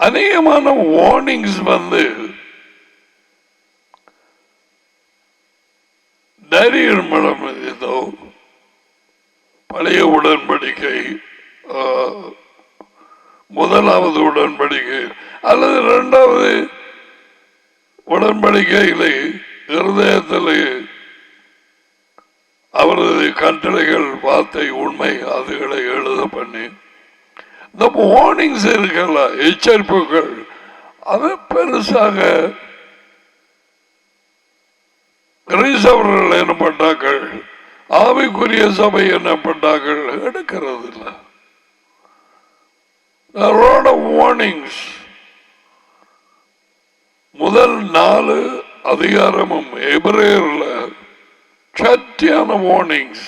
அநேகமான வார்னிங்ஸ் வந்து தைரியம் மனம் ஏதோ பழைய உடன்படிக்கை முதலாவது உடன்படிக்கை அல்லது இரண்டாவது உடன்படிக்கையிலே இருதயத்திலே அவரது கட்டளைகள் வார்த்தை உண்மை அதுகளை எழுத பண்ணி இந்த வார்னிங்ஸ் இருக்கல எச்சரிப்புகள் அது பெருசாக கிறிஸ்தவர்கள் எனப்பட்டார்கள் ஆவிக்குரிய சபை எனப்பட்டார்கள் எடுக்கிறது இல்லை. வார்னிங்ஸ் முதல் 4 அதிகாரமும் எபிரேயர்ல சத்தியான வார்னிங்ஸ்.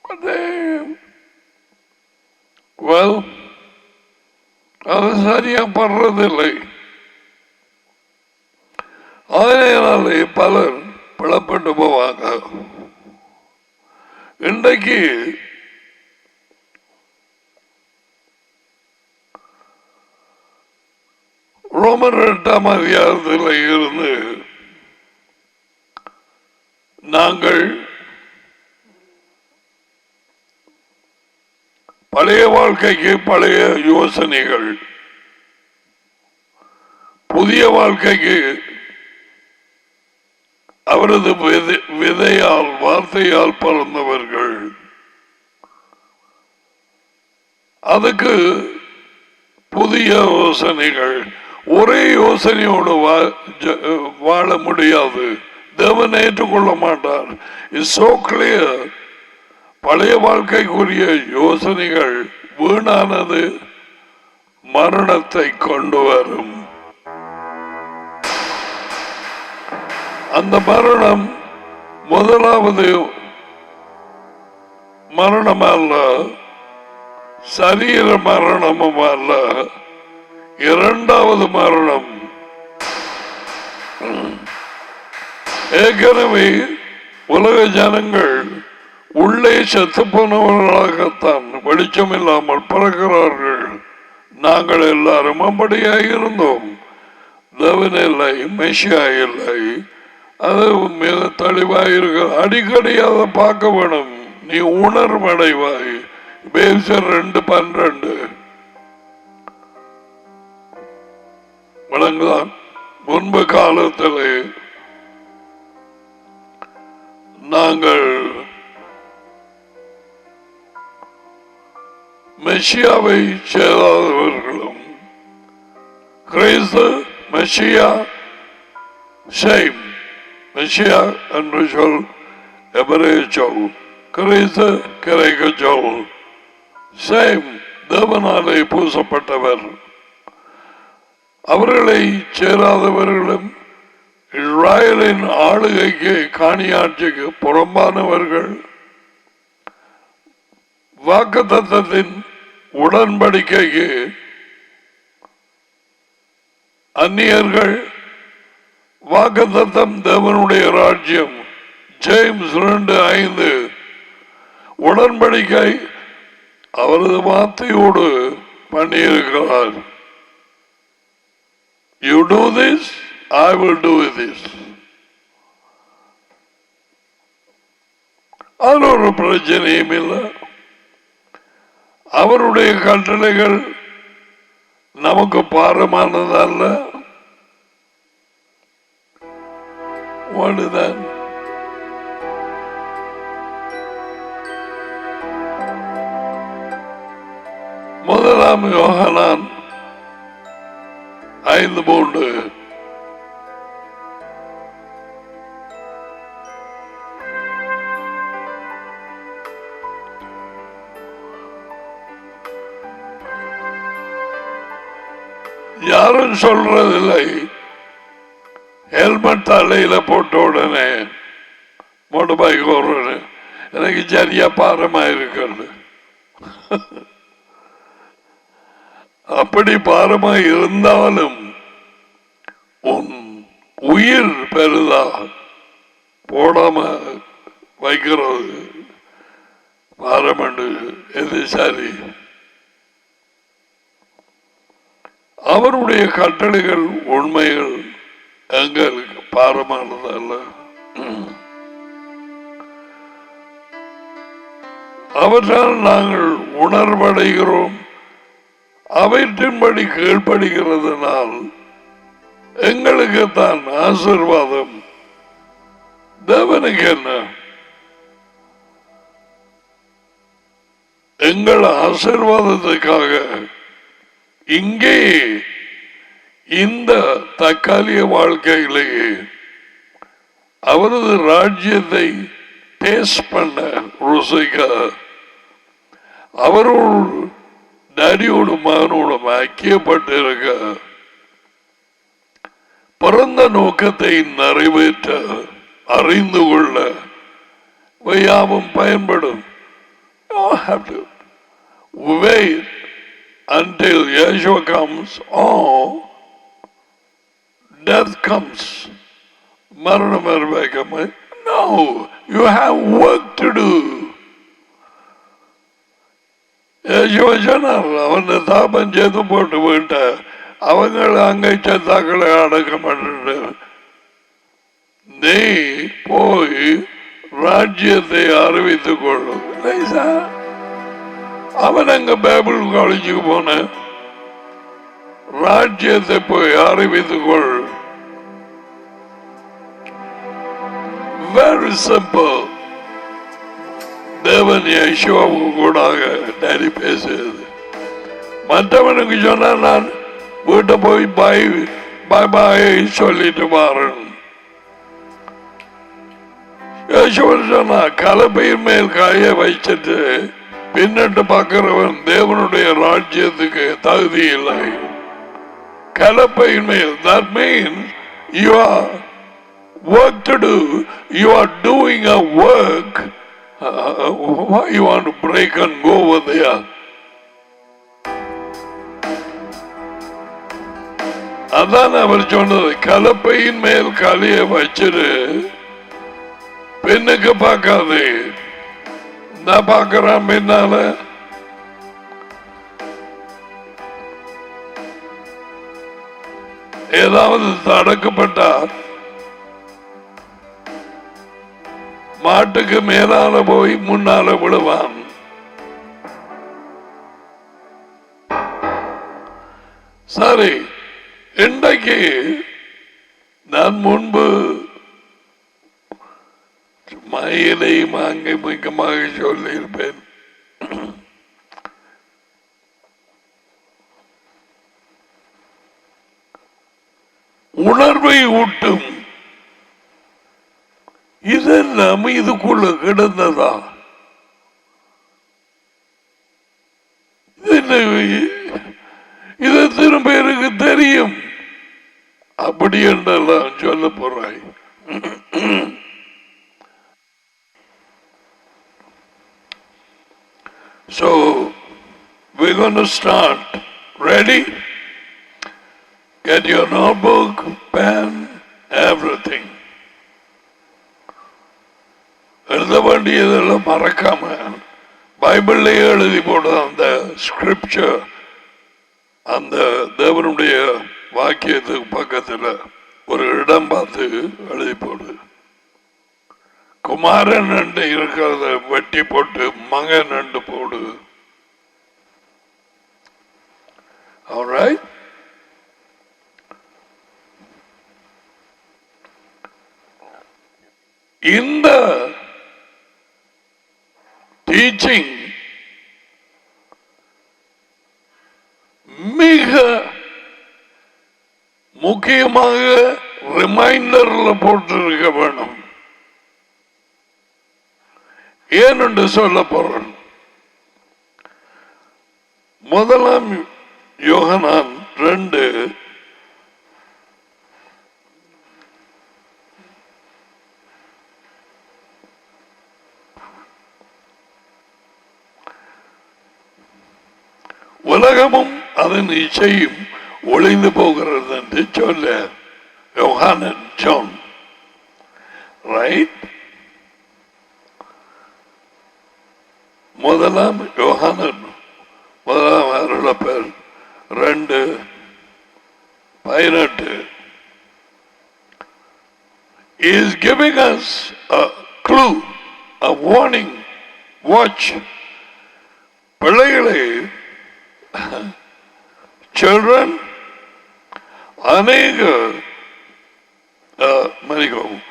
அது சரியா படுறதில்லை. அதனாலே பலர் பிளப்பட்டு போவாங்க. இன்றைக்கு ரோமர் 8ஆம் அதிகாரத்தில் இருந்து நாங்கள் பழைய வாழ்க்கைக்கு பழைய யோசனைகள், புதிய வாழ்க்கைக்கு அவரது விதையால் வார்த்தையால் பிறந்தவர்கள், அதுக்கு புதிய யோசனைகள். ஒரே யோசனையோடு வாழ முடியாது. தேவன் ஏற்றுக்கொள்ள மாட்டார். It's so clear. பழைய வாழ்க்கைக்குரிய யோசனைகள் வீணானது, மரணத்தை கொண்டு வரும். அந்த மரணம் முதலாவது மரணம் அல்ல, சரீர மரணமும் அல்ல, இரண்டாவது மரணம். ஏற்கனவே உலக ஜனங்கள் உள்ளே செத்து போனவர்களாகத்தான் வெளிச்சம் இல்லாமல் பிறக்கிறார்கள். நாங்கள் எல்லாரும் அப்படியாக இருந்தோம். தேவன் இல்லை, மெஷியா இல்லை. அது மிக தெளிவாக இருக்க. அடிக்கடி அதை பார்க்க வேணும். நீ உணர்வடைவாய். 2:12 விளங்குதான். முன்பு காலத்திலே நாங்கள் மெஷியாவை சேராதவர்களும், கிறிஸ்து மெஷியா ஷைம், மெஷியா என்று சொல் எபிரேய சொல், கிறிஸ்து கிரேக்க சொல். ஷைம் தேவனாலே பூசப்பட்டவர். அவர்களை சேராதவர்களும், இஸ்ராயலின் ஆளுகைக்கு காணியாட்சிக்கு புறம்பானவர்கள், வாக்குத்தத்தத்தின் உடன்படிக்கைக்கு அந்நியர்கள், வாக்குத்தத்தம் தேவனுடைய ராஜ்யம். ஜேம்ஸ் 2:5 உடன்படிக்கை அவரது வார்த்தையோடு பண்ணியிருக்கிறார். You do this, I will do this. அது ஒரு பிரச்சனையும் இல்லை. அவருடைய கட்டளைகள் நமக்கு பாரமானதல்ல. ஒன்றுதான் முதலாம் யோகனான் 5:3 யாரும் சொல்றதில்லை. ஹெல்மெட் தலையில போட்ட உடனே மோட்டர் பைக் ஓடுறேன், எனக்கு சரியா பாரமா இருக்கிறது. அப்படி பாரமா இருந்தாலும் உன் உயிர் பெருதா போடாம வைக்கிறது பாரம். எது சரி? அவருடைய கட்டளைகள் உண்மைகள் எங்களுக்கு பாரமானதல்ல. அவற்றால் நாங்கள் உணர்வடைகிறோம். அவற்றின்படி கீழ்ப்படுகிறதுனால் எங்களுக்கு தான் ஆசீர்வாதம். தேவனுக்கு என்ன? எங்கள் ஆசீர்வாதத்துக்காக இங்கே இந்த தற்காலிக வாழ்க்கையிலேயே அவரது ராஜ்யத்தை டேஸ்ட் பண்ண ருசிக்க அவரோடு டேடியோடு மகனோடும் ஐக்கியப்பட்டு இருக்க பிறந்த நோக்கத்தை நிறைவேற்ற அறிந்து கொள்ள யாவும் பயன்படும். Wait until Yeshua comes or death comes. Maranam arvaikamai. No, you have work to do. Yeshua சொன்னார், அவனை தாபம் செய்து போட்டு விட்ட அவங்களை அங்கே சத்தாக்களை அடக்க மாட்டேன். நீ போய் ராஜ்யத்தை அறிவித்துக் கொள்ளும். அவன் அங்க பைபிள் காலேஜுக்கு போன ராஜ்யத்தை போய் அறிவித்துக் கொள். Very simple. தேவன் யேசுவுக்கு கூடாக டேடி பேசுறது. மற்றவனுக்கு சொன்னா நான் வீட்டை போய் பாய் பாய் பாய் சொல்லிட்டு பாருன். யேசுவர் சொன்னா கலப்பையின் மேல் காய வச்சிட்டு பின்னிட்டு பார்க்கிறவன் தேவனுடைய ராஜ்யத்துக்கு தகுதி இல்லை. கலப்பையின் மேல். That means you are work to do. You are doing a work. Why you want to break and go over there? அதான் அவர் சொன்னது, கலப்பையின் மேல் காலிய வச்சிரு, பெண்ணுக்கு பார்க்காது. நான் பார்க்கிறேன் பின்னால ஏதாவது தடக்கப்பட்டா மாட்டுக்கு மேலால போய் முன்னால விடுவான். சரி, இன்றைக்கு நான் முன்பு மயிலையும் அங்கே முக்கியமாக சொல்லியிருப்பேன். உணர்வை ஊட்டும் இதெல்லாம் இதுக்குள்ள கிடந்ததா? இது திரும்ப எனக்கு தெரியும் அப்படி என்றெல்லாம் சொல்ல போறாய். So we're going to start. Ready? Get your notebook, pen, everything. எழுத வேண்டியதெல்லாம் மறக்காம பைபிள்ல எழுதி போடு. அந்த ஸ்கிரிப்சர், அந்த தேவனுடைய வாக்கியத்துக்கு பக்கத்தில் ஒரு இடம் பார்த்து எழுதி போடு. குமாரன் என்று இருக்கிறத வெட்டி போட்டு மகன் என்று போடு. Alright? இந்த டீச்சிங் மிக முக்கியமாக ரிமைண்டர்ல போட்டிருக்க வேண்டும். ஏனென்று சொல்ல போறேன். முதலாம் யோகனான் 2 உலகமும் அதன் இச்சையும் ஒளிந்து போகிறது என்று சொல்ல யோகானன் ஜான். ரைட்? முதலாம் யோகானன் முதலாம் அருளப்பர் 2 18. He is giving us a clue, a warning. Watch. பிள்ளைகளே, children, அநேக மன்னிக்கவும்,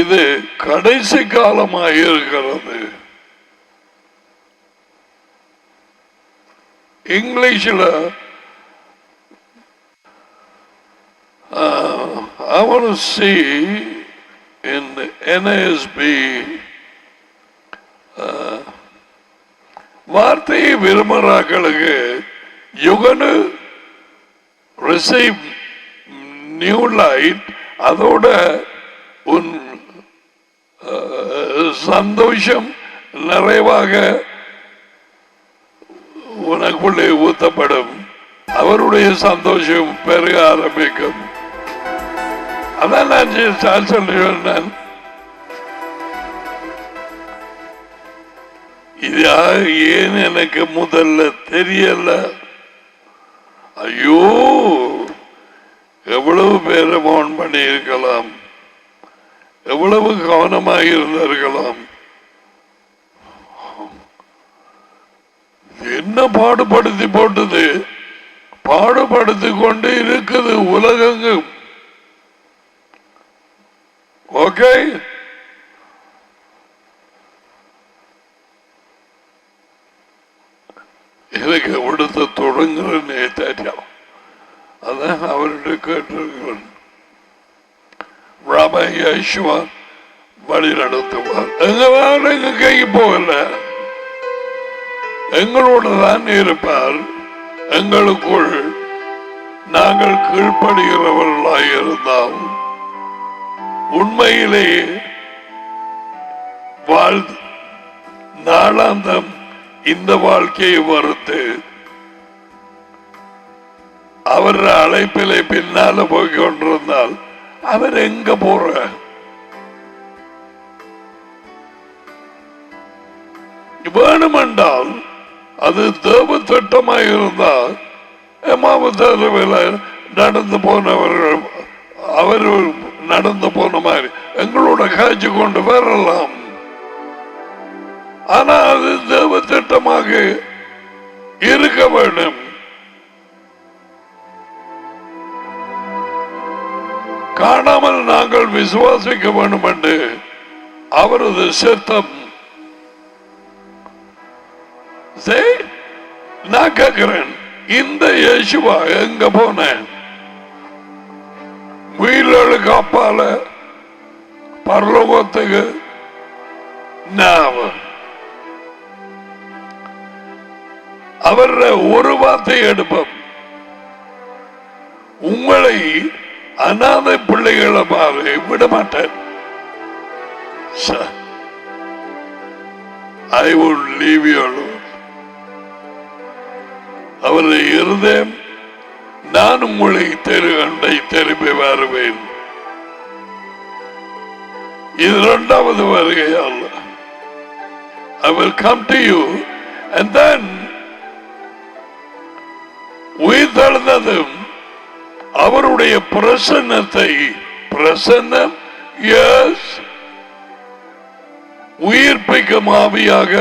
இது கடைசி காலமாக இருக்கிறது. இங்கிலீஷில் I want to see in the NASB வார்த்தையை விரும்புகிறார்களுக்கு you're going to receive new light. அதோட உன் சந்தோஷம் நிறைவாக உனக்குள்ளே ஊத்தப்படும். அவருடைய சந்தோஷம் பெருக ஆரம்பிக்கும். அதான் நான் சொல்றேன். இது ஏன் எனக்கு முதல்ல தெரியல. ஐயோ, எவ்வளவு பேரை மௌன் பண்ணி இருக்கலாம், எவ்வளவு கவனமாக இருந்திருக்கலாம். என்ன பாடுபடுத்தி போட்டது, பாடுபடுத்தி கொண்டு இருக்குது உலகெங்கும். ஓகே, எனக்கு எவ்வளவு தொடங்குறேன்னு தெரியும். அதான் அவர்கிட்ட கேட்டிருக்கிறேன். ராபா யேசுவா வழி நடத்துவார். எங்க கை போகல, எங்களோட தான் இருப்பார். எங்களுக்குள் நாங்கள் கீழ்ப்படுகிறவர்களாக இருந்தால் உண்மையிலேயே நாளாந்தம் இந்த வாழ்க்கையை வறுத்து அவர் அழைப்பிலை பின்னால போய் கொண்டிருந்தால் அவர் எங்க போற? வேணுமென்றால் அது தேவ திட்டமாக இருந்தால் நடந்து போனவர்கள் அவர் நடந்து போன மாதிரி எங்களோட காட்சி கொண்டு வரலாம். ஆனா அது தேவ திட்டமாக இருக்க வேண்டும். காணாமல் நாங்கள் விசுவாசிக்க வேண்டும் என்று அவரது சித்தம். நான் கேட்கிறேன், இந்த இயேசுவா எங்க போன? உயிர்களுக்கு அப்பால பரலோகத்துக்கு அவர் ஒரு வார்த்தை எடுப்போம். உங்களை அநாதை பிள்ளைகளை மாதிரி விட மாட்டேன். I would leave you alone. அவருடைய இருதயம், நான் உங்களை திரும்பி வருவேன். இது இரண்டாவது வருகை அல்ல. I will come to you and then உயிர் தழுந்ததும் அவருடைய பிரசன்னத்தை, பிரசன்னம் எஸ் உயிர்ப்பிக்கும் ஆவியாக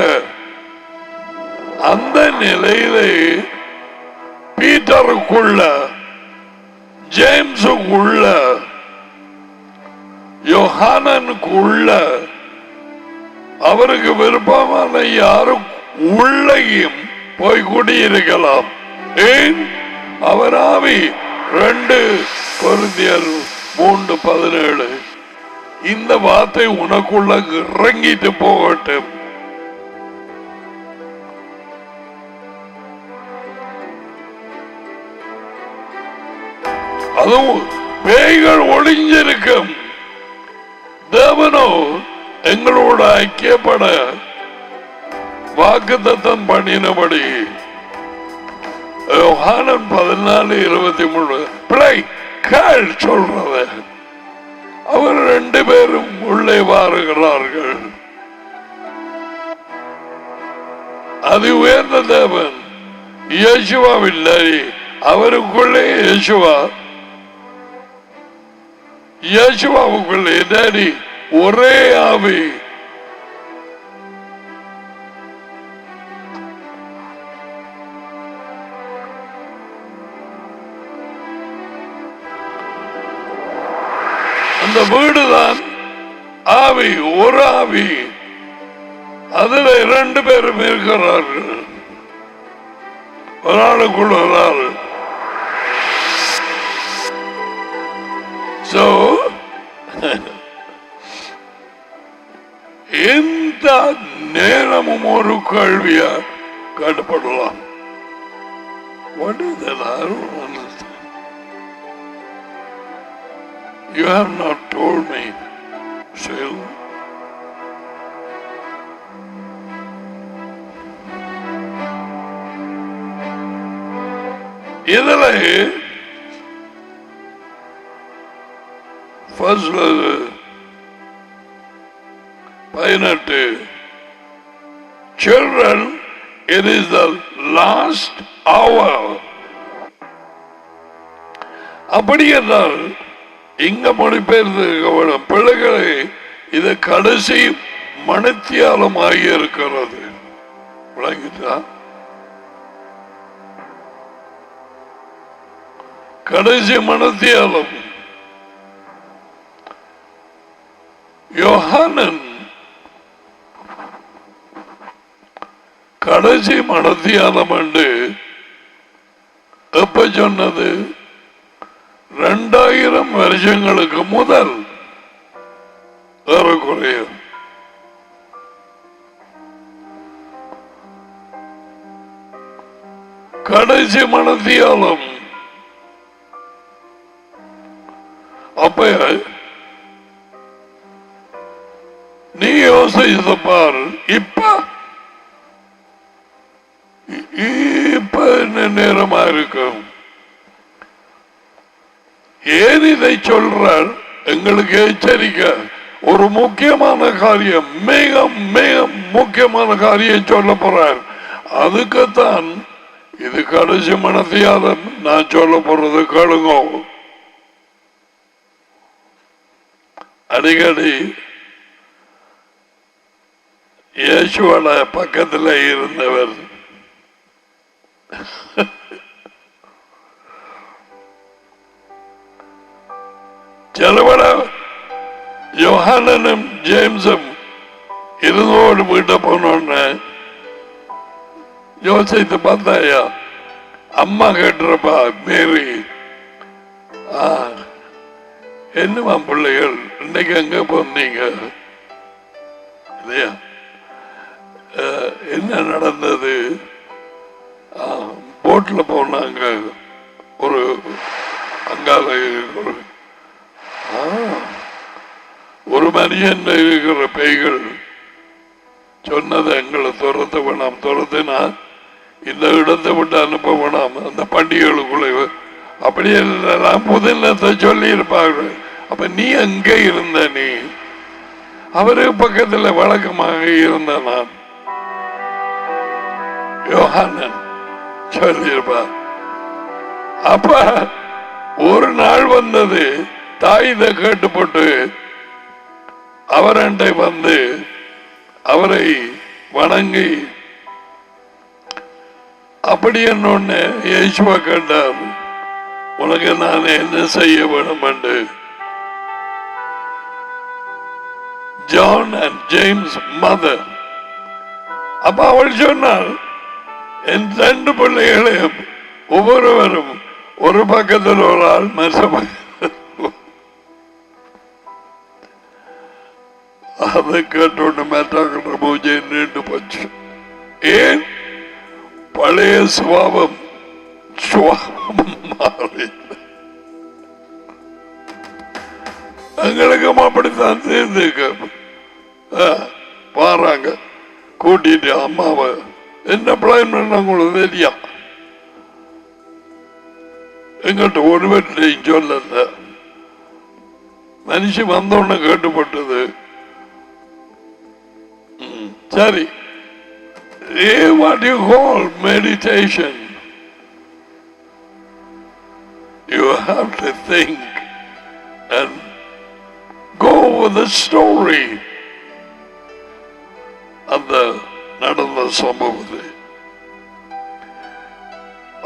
அந்த நிலையிலே பீட்டருக்குள்ள, ஜேம்ஸுக்குள்ள, யோஹானனுக்குள்ள, அவருக்கு விருப்பமான யாரும் உள்ளேயும் போய் குடியிருக்கலாம். ஏன்? அவர் ஆவி 2 கொரிந்தியர் 3:17 இந்த வார்த்தை உனக்குள்ள இறங்கிட்டு போகட்டும். அதுவும் பேய்கள் ஒளிஞ்சிருக்கும். தேவனோ எங்களோட ஐக்கியப்பட வாக்குத்தத்தம் பண்ணினபடி யோவான் 14:23 பிள்ளை கேள் சொல்றது. அவர் 2 பேரும் உள்ளே வாருகிறார்கள். அது உயர்ந்த தேவன் இயேசுவாவில்லை, அவருக்குள்ளே இயேசுவா யேசுவாவுக்குள்ளே டாடி ஒரே ஆவி. அந்த வீடுதான் ஆவி, ஒரு ஆவி. அதுல 2 பேரும் இருக்கிறார்கள், ஒரு ஆளுக்குள்ள ஒரு ஆள். So, எந்த நேரமும் ஒரு கேள்வியா காட்டப்படலாம். What is that? I don't understand. You have not told me, Sil. இதுல first 18 children, it is the last hour. அப்படி என்றால் இங்க மொழிபெயர்ந்து பிள்ளைகளை இது கடைசி மணித்தியாலமாகி இருக்கிறது. விளங்கிட்டா? கடைசி மணித்தியாலம். யோஹானன் கடைசி மணித்தியாலம் என்று எப்ப சொன்னது? 2000 வருஷங்களுக்கு முதல் ஏறக்குறைய. கடைசி மணித்தியாலம். அப்ப நீ யோசித்து பார், இப்ப என்ன நேரமா இருக்கும்? ஏன் இதை சொல்றார்? எங்களுக்கு எச்சரிக்க. ஒரு முக்கியமான காரியம், மிக மிக முக்கியமான காரியம் சொல்ல போறார். அதுக்குத்தான் இது கடைசி மனத்தியாலும் நான் சொல்ல போறது கேளுங்க. அடிக்கடி இயேசுவோட பக்கத்தில் இருந்தவர் சிலவட யோஹானனும் ஜேம்ஸும் இருந்தோடு வீட்டை போனோன்னு யோசித்து பார்த்தாயா, அம்மா கேட்டுறப்பா மேரி, என்னமா பிள்ளைகள் இன்னைக்கு எங்க போனீங்க இல்லையா, என்ன நடந்தது? போட்ல போனாங்க, ஒரு அங்கால ஒரு மனிதன் இருக்கிற பேய்கள் சொன்னது எங்களை துரத்த வேணாம், துரத்தினா இந்த இடத்தை விட்டு அனுப்ப வேணாம், அந்த பண்டிகைகளுக்குள்ள அப்படியெல்லாம் புதினத்தை சொல்லி இருப்பாங்க. அப்ப நீ எங்க இருந்த? நீ அவரு பக்கத்துல வழக்கமாக இருந்த நான் யோஹானன் சொல்லியிருப்பா. அப்ப ஒரு நாள் வந்தது, தாய் இதை கேட்டுப்பட்டு அவரண்டை வந்து அவரை வணங்கி அப்படி என்னொன்னு இயேசுவா கேட்டார், உனக்கு நான் என்ன செய்ய வேணும் என்று. John and James mother. அப்ப அவள் சொன்னாள், என் 2 பிள்ளைகளையும் ஒவ்வொருவரும் ஒரு பக்கத்தில் ஒரு ஆள் மற்ற அதை கேட்டோன்னு மேட்டாக்கிற பூஜை நின்று போச்சு. ஏன்? பழைய சுவாபம் மாறி எங்களுக்கும் அப்படித்தான் சேர்ந்து பாறாங்க. கூட்டிட்டு அம்மாவை என்ன பிளான் பண்ண உங்களுக்கு தெரியா? எங்கிட்ட ஒருவர்கிட்டையும் சொல்லல. மனுஷன் வந்தோன்னு கேட்டுப்பட்டது. சரி, what you call meditation, you have to think and over the story. அந்த நடந்த சம்பவத்தை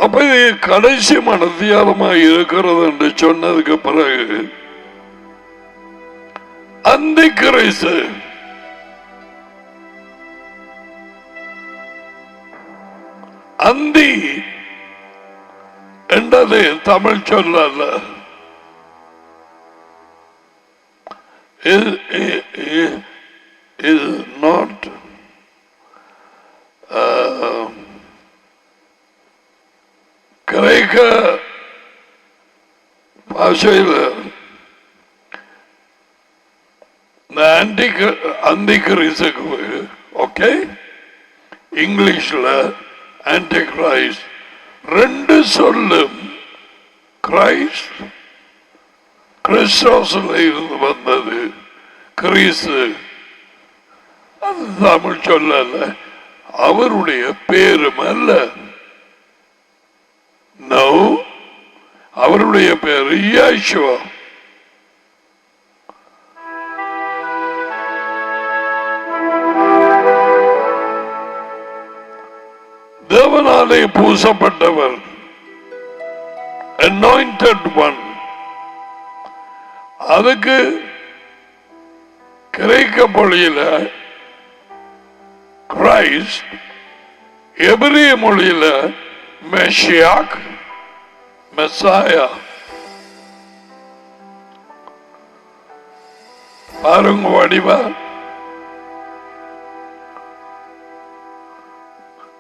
அப்ப இது கடைசி மனத்தியாலமாக இருக்கிறது என்று சொன்னதுக்கு பிறகு அந்தி கிறிஸ்து அந்தி என்றது தமிழ் சொல்லல, is not கிரேக்க பாஷையில் அந்தி கிறிஸ்துக்கு ஓகே, இங்கிலீஷ்ல ஆன்டி கிரைஸ்ட் ரெண்டு சொல்லும் கிரைஸ்ட் கிறிஸ்டோஸ்ல இருந்து வந்தது, கிறிஸ்து அது தமிழ் சொல்லல, அவருடைய பேரும் அல்ல. நோ, அவருடைய பேரு யேசுவா. தேவனாலே பூசப்பட்டவர், anointed one. அதுக்கு கிரேக்க மொழியில கிரைஸ்ட், எபிரிய மொழியில மெஷியாக், மெசாயா. பாருங்க வடிவா,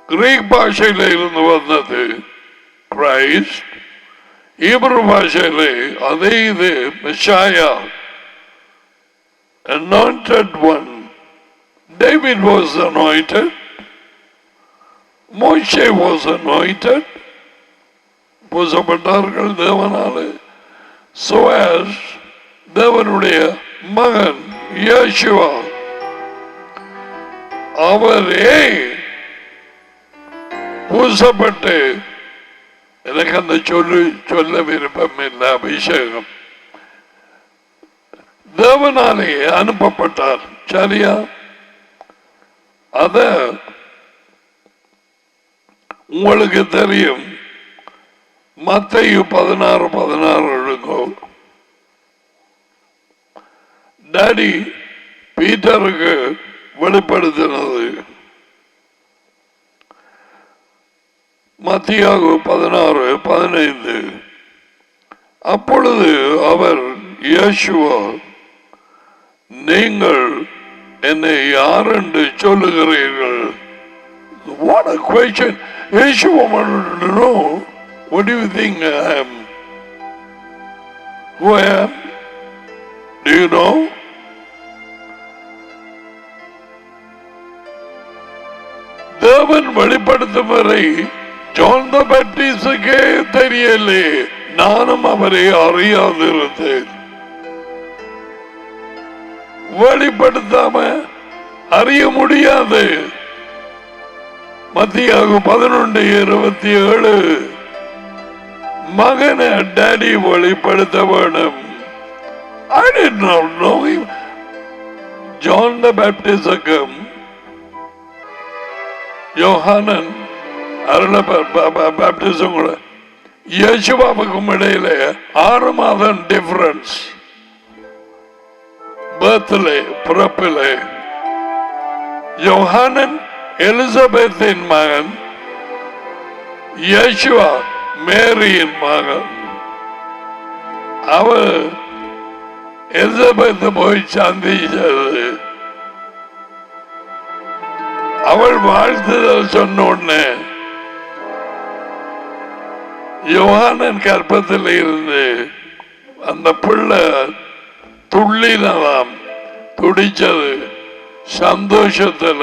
கிரீக் பாஷையில இருந்து வந்தது கிரைஸ்ட், ஈப்ரு பாஷையில அதே இது மெஷாயா, anointed one. David was anointed, Moshe was anointed, பூசப்பட்டார்கள் தேவனாலே. So as தேவனுடைய மகன் யேசுவா, அவரே பூசப்பட்டு, எனக்கு அந்த சொல்ல விருப்பம் இல்லை, அபிஷேகம் தேவனாலே அனுப்பப்பட்டார். சரியா? அத உங்களுக்கு தெரியும். மத்தேயு 16:16 எழுங்கோ. டாடி பீட்டருக்கு வெளிப்படுத்தினது. மத்தேயு 16:15. அப்பொழுது அவர் யேசுவா, நீங்கள் என்னை யார் என்று சொல்லுகிறீர்கள்? What a question. Yeshua wanted to know, what do you think I am? Who I am? Do you know? தேவன் வெளிப்படுத்தும் வரை ஜான் தி பேப்டிஸ்டுக்கே தெரியலே, நானும் அவரை அறியாதிருந்தேன். வெளிப்படுத்தாம அறிய முடியாது. மத்தேயு 11:27 மகனை டாடி வெளிப்படுத்த வேணும். I did not know him. John the பேப்டிஸ்டுக்கும் யோஹானன் அருள பேப்டிசம் கூட யேசுவாவுக்கும் இடையில 6 மாதம் டிஃபரன்ஸ். பர்த்லே, பிறப்பிலே. யோஹானன் எலிசபெத்தின் மகன், யேசுவா மேரியின் மகன். அவர் எலிசபெத் போய் சந்திச்சது, அவள் வாழ்த்துதல் சொன்ன உடனே யோஹானன் கற்பத்தில் இருந்து அந்த பிள்ளை துள்ளினதாம், துடிச்சது சந்தோஷத்துல.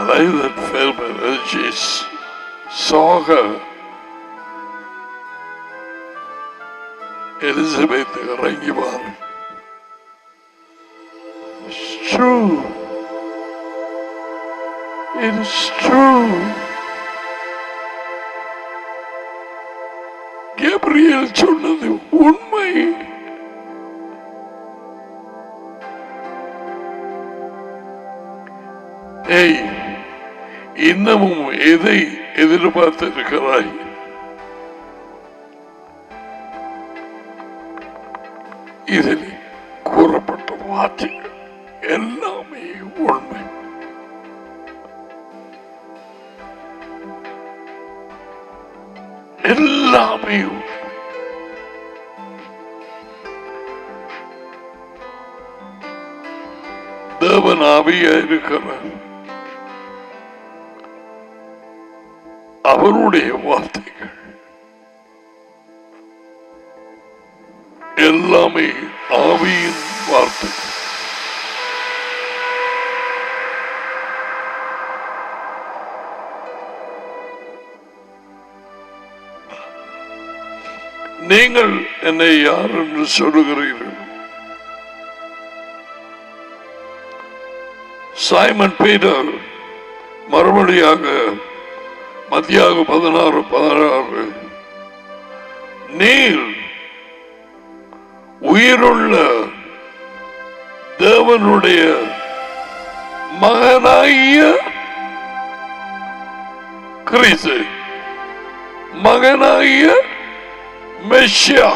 They that fell by her, she saw her Elizabeth இறங்கி வார். True. It is true. Gabriel சொன்னது உண்மை. ஏய், இன்னமும் எதை எதிர்பார்த்திருக்கிறாய்? இதில் கூறப்பட்ட வார்த்தைகள் எல்லாமே உண்மை. எல்லாமே தேவன் ஆவியா இருக்கிறார். அவருடைய வார்த்தைகள் எல்லாமே ஆவியின் வார்த்தை. நீங்கள் என்னை யார் என்று சொல்லுகிறீர்கள்? சைமன் பீட்டர் மறுபடியாக மத்தியாக 16:16 நீர் உயிருள்ள தேவனுடைய மகனாகிய கிறிஸ்து, மகனாகிய மெஷியா,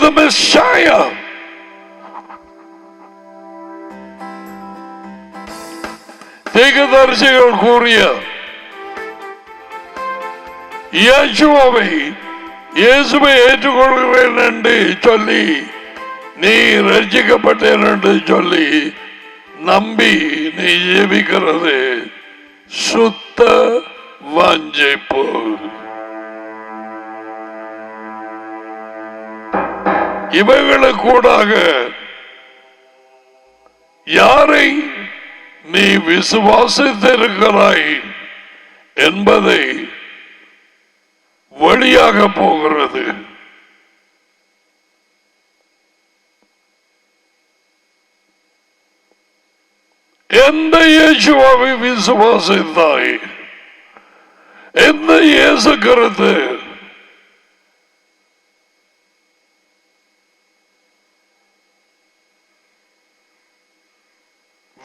the Messiah. தீர்க்கதரிசிகள் கூறிய இயேசுவை ஏற்றுக்கொள்கிறேன் என்று சொல்லி, நீ ரட்சிக்கப்பட்டேன் என்று சொல்லி நம்பி நீ ஜீவிக்கிறது சுத்த வஞ்சிப்பு. இவைகளுக்கூடாக யாரை நீ விசுவாசித்திருக்கிறாய் என்பதை வழியாக போகிறது. எந்த இயேசுவை விசுவாசித்தாய்? எந்த இயேசு கருத்து?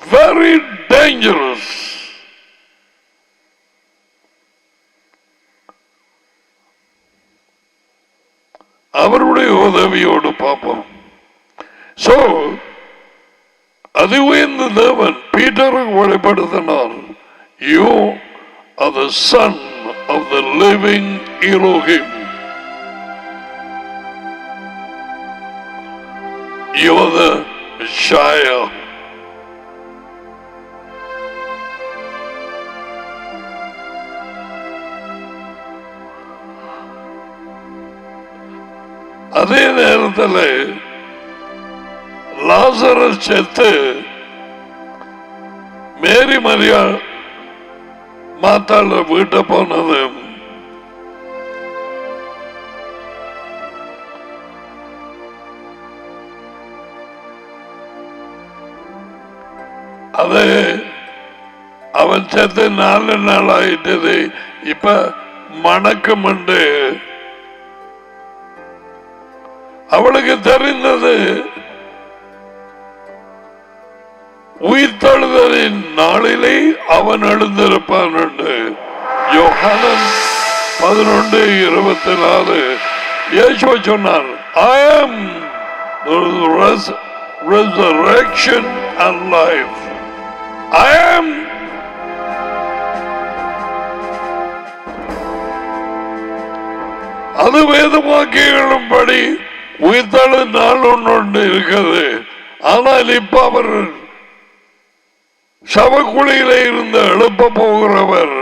Very dangerous. அவருடைய உதவியோடு பார்ப்போம். சோ அதுவே இந்த தேவன் பீட்டருக்கு வெளிப்படுத்தினார், you are the son of the living Elohim. You are the Messiah. அதே நேரத்தில் லாசரஸ் செத்து மேரி மரியா மாத்தாள வீட்டை போனது அது அவன் செத்து 4 நாள் ஆயிட்டது. இப்ப மணக்கம் உண்டு. அவளுக்கு தெரிந்தது உயிர்த்தெழுதலின் நாளிலே அவன் எழுந்திருப்பான் என்று. யோஹானன் 11:24 இயேசு சொன்னார், I am the resurrection and life. I am. அது வேதவாக்கியங்களும்படி உயிர்த்தெழு நாள் ஒன்று இருக்கிறது. ஆனால் இப்ப அவர் சவக்குழியில இருந்து எழுப்ப போகிறவர்,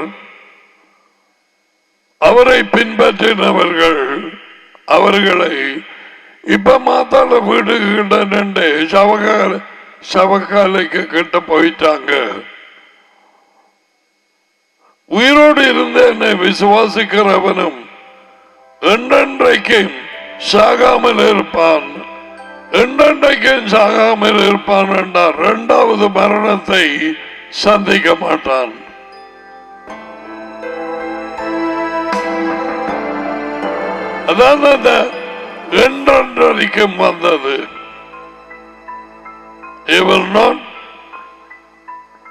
அவரை பின்பற்றினவர்கள் அவர்களை இப்ப மாத்தாள வீட்டுக்கு கிட்ட நின்று சவக்காலைக்கு கிட்ட போயிட்டாங்க. உயிரோடு இருந்த என்னை விசுவாசிக்கிறவனும் என்றென்றைக்கும் சாகாமல் இருப்பான். என்றென்றைக்கும் சாகாமல் இருப்பான் என்றார். இரண்டாவது மரணத்தை சந்திக்க மாட்டான். அதான் அந்த என்றென்றைக்கும் வந்தது. He will not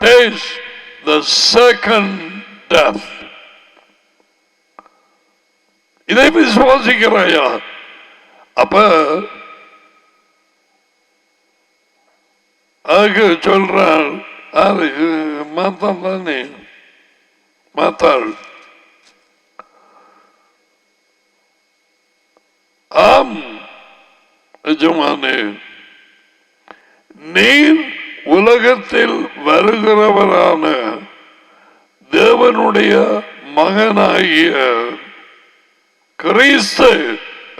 taste the second death. இதை விசுவாசிக்கிறாயா? அப்ப அதுக்கு சொல்றாள், அது மாத்தாள் தானே, மாத்தாள். ஆம் எஜமானே, நீர் உலகத்தில் வருகிறவரான தேவனுடைய மகனாகிய கிறிஸ்து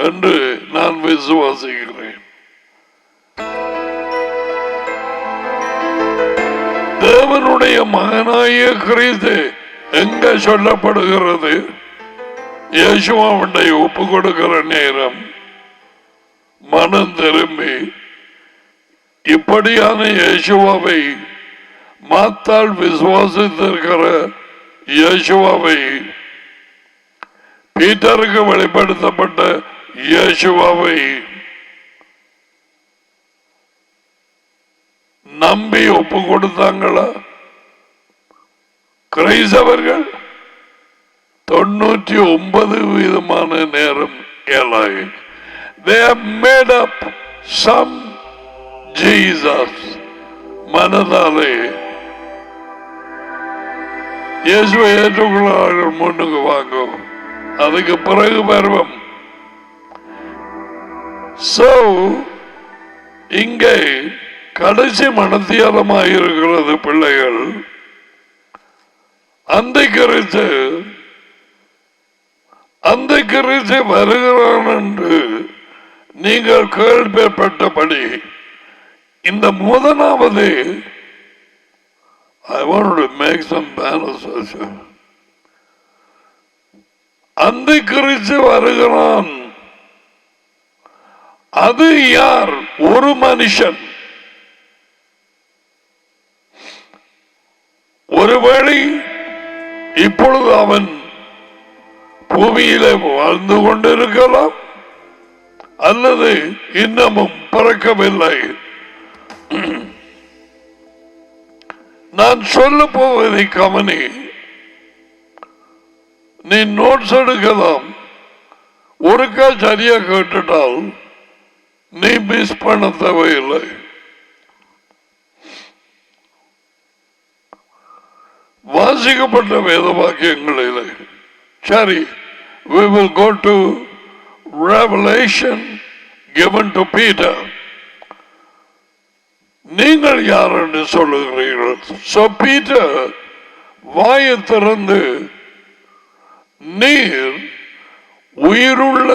என்று நான் விசுவாசிக்கிறேன். தேவனுடைய மகனாகிய கிறிஸ்து எங்க சொல்லப்படுகிறது? இயேசுவை ஒப்பு கொடுக்கிற நேரம் மனம் திரும்பி இப்படியான இயேசுவை மாத்தாள் விசுவாசித்திருக்கிற இயேசுவை, பீட்டருக்கு வெளிப்படுத்தப்பட்ட இயேசுவை நம்பி ஒப்பு கொடுத்தாங்களா? கிறிஸ்தவர்கள் 99% நேரம் ஏழாய். They have made up some Jesus. மனதாலே இயேசுவை ஏற்றுக்கொள்ளார்கள். முன்னுக்கு வாங்கும், அதுக்கு பிறகு பருவம். இங்கே கடைசி மனத்தியாலமாயிருக்கிறது பிள்ளைகள். அந்த கிறிஸ்து வருகிறான் என்று நீங்கள் கேள்விப்பட்டபடி இந்த முதலாவது I wanted to make some balance. அந்த கிறிஸ்து வருகிறான். அது யார்? ஒரு மனுஷன். ஒருவேளை இப்பொழுது அவன் பூமியிலே வாழ்ந்து கொண்டிருக்கலாம், அல்லது இன்னமும் பிறக்கவில்லை. நான் சொல்ல போவதை கவனி. நீ நோட்ஸ் எடுக்கலாம். ஒருக்கா சரியா கேட்டுட்டால் நீ மிஸ் பண்ண தேவையில்லை. வாசிக்கப்பட்ட வேத வாக்கியங்களில் சரி, we will go to Revelation given to Peter. நீங்கள் யார் என்று சொல்லுகிறீர்கள்? So Peter வாயை திறந்து, நீர் உயிருள்ள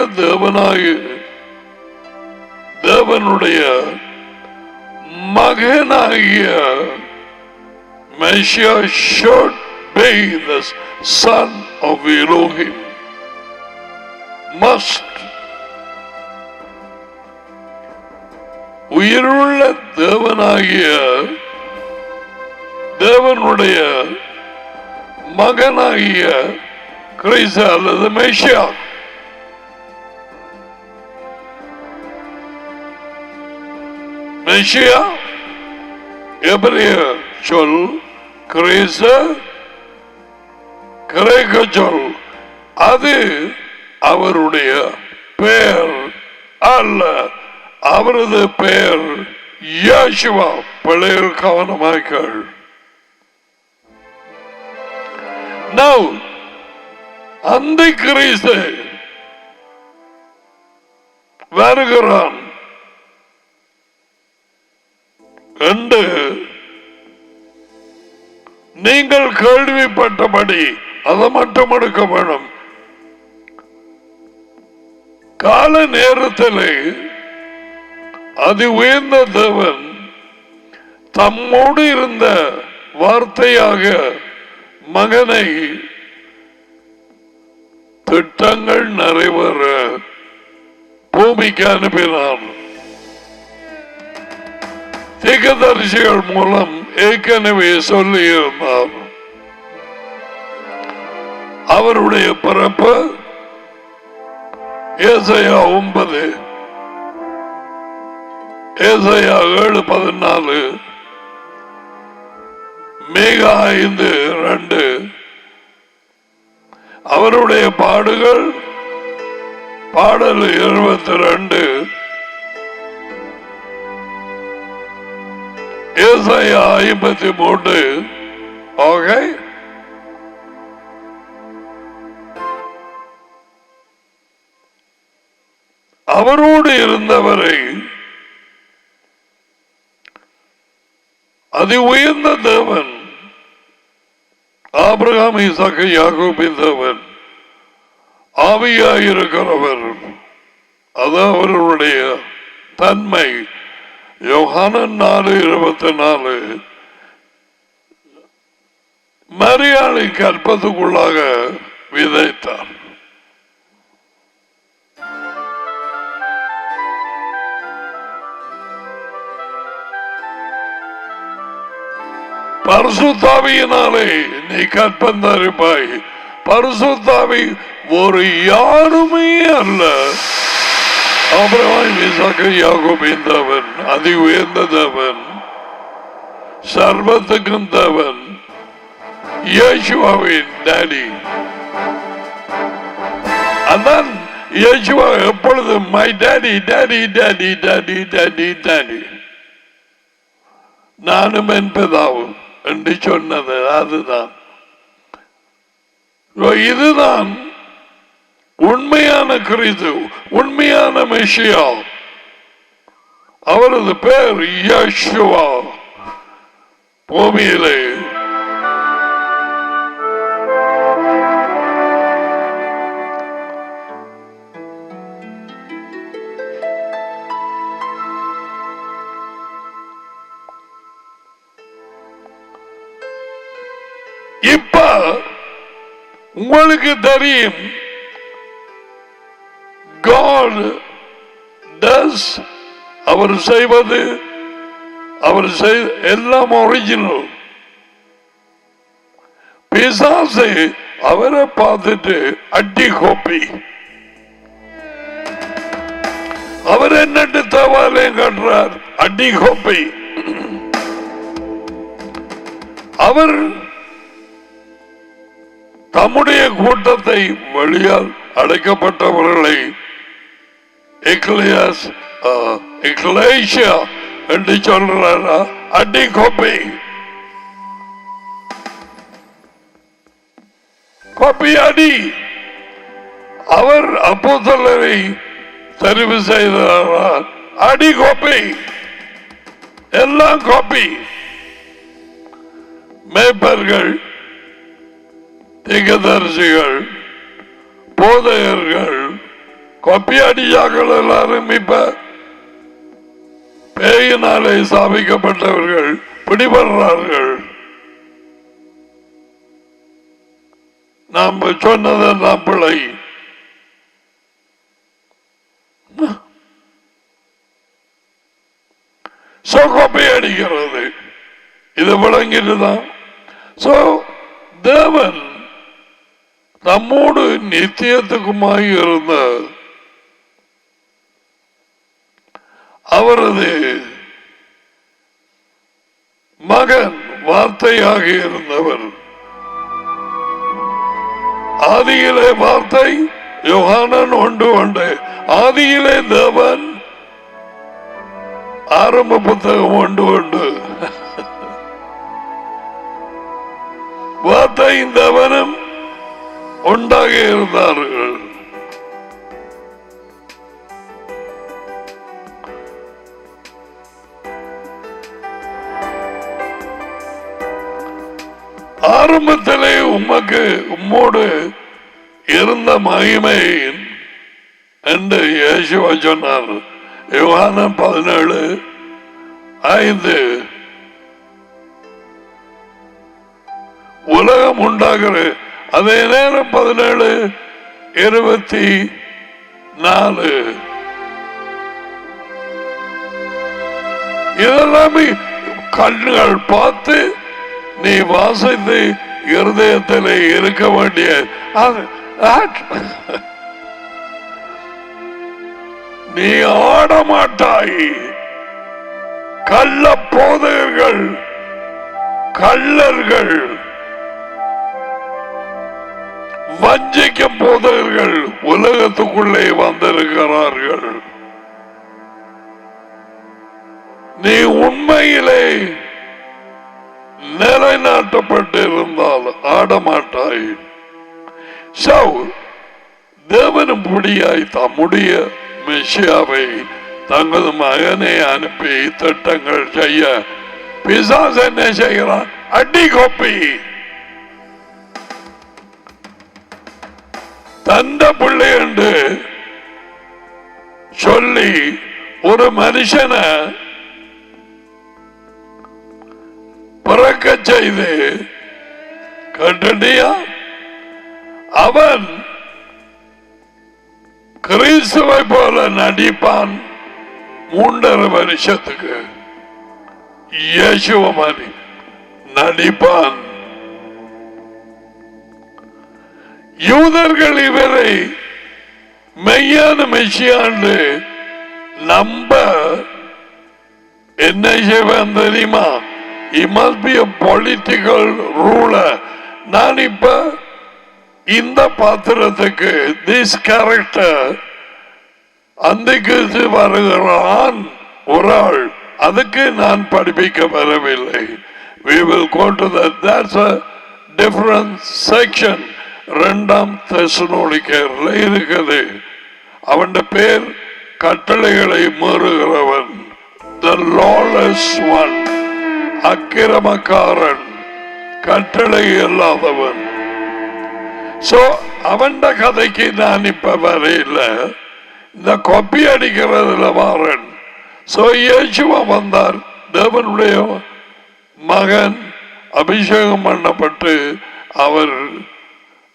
தேவனுடைய மகனாகிய Messiah should be the son of Elohim. Must. உயிருள்ள தேவனாகிய தேவனுடைய மகனாகிய கிறிஸ்து அல்லது மெசியா. மெசியா எபிரேய சொல், கிறிஸ்து கிரேக்க சொல். அது அவருடைய பெயர் அல்ல. அவரது பெயர் யேசுவா. பிள்ளைகள் கவனமாய்கள். Now அந்த கிறிஸ்து வருகிறான் என்று நீங்கள் கேள்விப்பட்டபடி அதை மட்டும் எடுக்க வேணும். கால நேரத்திலே அதி உயர்ந்த தேவன் தம்மோடு இருந்த வார்த்தையாக மகனை திட்டங்கள் நிறைவேற பூமிக்கு அனுப்பினார். தீர்க்கதரிசிகள் மூலம் ஏற்கனவே சொல்லியிருந்தார். அவருடைய பிறப்பு ஏசாயா 9, ஏசாயா 7:14, மேகா 5:2, அவருடைய பாடுகள் பாடல் 22, ஏசாயா 53. ஓகே, அவரோடு இருந்தவரை அதி உயர்ந்த தேவன், ஆபிரகாம், ஈசாக்கு, யாக்கோபின் தேவன், ஆவியாயிருக்கிறவர், அது அவருடைய தன்மை. யோகானன் 4:24 மரியாளின் கற்பத்துக்குள்ளாக விதைத்தார். பரிசுத்தாவியினாலே நீ கற்பந்தரிப்பாய். பரிசுத்தாவி ஒரு யாருமே அல்ல. ஆபிரகாம், ஈசாக்கு, யாக்கோபின் தேவன், அதி உயர்ந்த தேவன், சர்வத்துக்கும் தேவன், இயேசுவின் டாடி. அதான் இயேசுவா எப்பொழுதும் my daddy daddy daddy daddy daddy daddy, நானும் என் பிதாவும் என்று சொன்னது அதுதான். இதுதான் உண்மையான கிறிஸ்து, உண்மையான மெசியா. அவரது பேர் யேசுவா. பூமியிலே இப்ப உங்களுக்கு தெரியும், God does, அவர் செய்வது, அவர் எல்லாம் ஒரிஜினல். பிசாசு அவரை பார்த்துட்டு அடி கோப்பி, அவர் என்னட்டு தேவாலயம் கட்டுறார், அடி கோப்பி. அவர் தம்முடைய கூட்டத்தை வழியால் அழைக்கப்பட்டவர்களை எக்லேசியா என்று சொல்றாரா, அடி கோப்பை. கோப்பி அடி. அவர் அப்போஸ்தலரை தெரிவு செய்தாரா, அடி கோப்பை. எல்லாம் கோப்பி. மேய்ப்பர்கள், தீர்க்கதரிசிகள், போதையர்கள், கொப்பியடியாக்கள் எல்லாரும் இப்ப பேயினாலே சாபிக்கப்பட்டவர்கள் பிடிபடுறார்கள். நாம் சொன்னதெல்லாம் பிழை. கொப்பி அடிக்கிறது, இது விளங்கிட்டுதான். தேவன் நம்மோடு நித்தியத்துக்குமாய் இருந்த அவரது மகன் வார்த்தையாக இருந்தவர். ஆதியிலே வார்த்தை, யோகானன் 1:1, ஆதியிலே தேவன், ஆரம்ப புத்தகம் 1:1, வார்த்தையின் தேவனும் உண்டாக இருந்தார்கள். ஆரம்பத்திலே உம்மோடு இருந்த மகிமை என்று இயேசுவா சொன்னார். யோவான் 17:5, உலகம் உண்டாகிற அதே நேரம் 17 24 இதெல்லாமே கண்கள் பார்த்து நீ வாசித்து இருதயத்தில் இருக்க வேண்டிய நீ ஆடமாட்டாய். கள்ள போதகர்கள், கள்ளர்கள், வஞ்சிக்கும் போதகர்கள் உலகத்துக்குள்ளே வந்திருக்கிறார்கள். நீ உண்மையிலே நிலைநாட்டப்பட்டிருந்தால் ஆடமாட்டாய். தேவனும் புடியாய் தம்முடைய மெசியாவை தங்களது மகனை அனுப்பி திட்டங்கள் செய்ய பிசாசு என்ன செய்கிறான்? அடி கோப்பி தந்த பிள்ளை என்று சொல்லி ஒரு மனுஷனை பிறக்க செய்து கட்டியா அவன் கிறிஸ்துவை போல நடிப்பான் 3.5 வருஷத்துக்கு. இயேசுவ மாதிரி நடிப்பான். யூதர்கள் இவரை மெய்யான மெசியாண்டு நம்ப என்ன செய்வான் தெரியுமா? He must be a political ruler. நான் இப்ப இந்த பாத்திரத்துக்கு this character அன்றைக்கு வருகிறான் ஒரு ஆள், அதுக்கு நான் படிப்பிக்க வரவில்லை. We will go to that. That's a different section. 2 தெசலோனிக்கேயர்ல இருக்குது. அவன் பேர் கட்டளைகளை மீறுகிறவன், the lawless one, அக்கிரமக்காரன், கட்டளை இல்லாதவன். சோ அவன் கதைக்கு நான் இப்ப வரையில இந்த கொப்பி அடிக்கிறதுல வாரன். சோ இயேசுவா வந்தார், தேவனுடைய மகன் அபிஷேகம் பண்ணப்பட்டு அவர்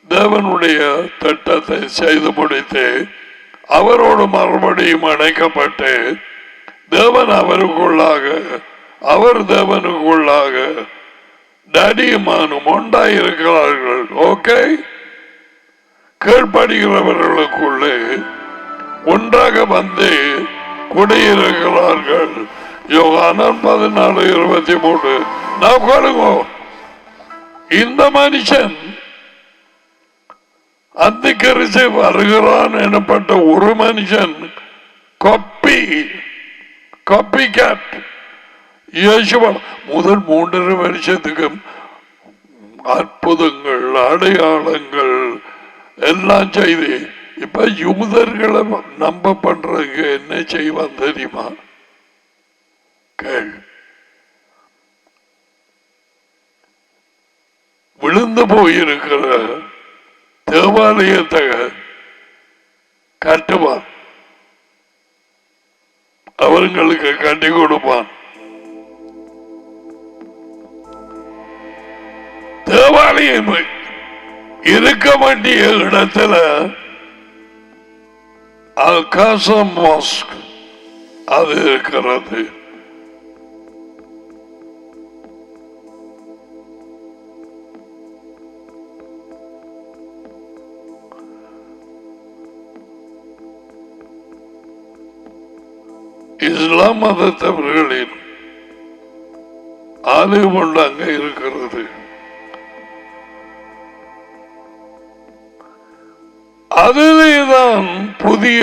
தேவனுடைய திட்டத்தை செய்து முடித்து அவரோடு மறுபடியும் அணைக்கப்பட்டு தேவன் அவருக்குள்ளாக அவர் தேவனுக்குள்ளாக டடியுமானும் ஒன்றாயிருக்கிறார்கள். ஓகே, கீழ்படுகிறவர்களுக்குள்ளே ஒன்றாக வந்து குடியிருக்கிறார்கள். யோகானன் 14:23. நான் பாருங்க, இந்த மனுஷன் அந்திக்கரிசி வருகிறான் எனப்பட்ட ஒரு மனுஷன் காப்பி கேட் இயேசுவன் முதல் 3.5 வருஷத்துக்கு அற்புதங்கள் அடையாளங்கள் எல்லாம் செய்து இப்ப யூதர்களை நம்ப பண்றதுக்கு என்ன செய்வான் தெரியுமா? விழுந்து போயிருக்கிற தேவாலயத்தை கட்டுவான், அவர்களுக்கு கட்டி கொடுப்பான். தேவாலயம் இருக்க வேண்டிய இடத்துல அல்-அக்ஸா மாஸ்க் அது இருக்கிறது. இஸ்லாம் மதத்தவர்களின் ஆலயம் ஒன்று அங்க இருக்கிறது. அதுதான் புதிய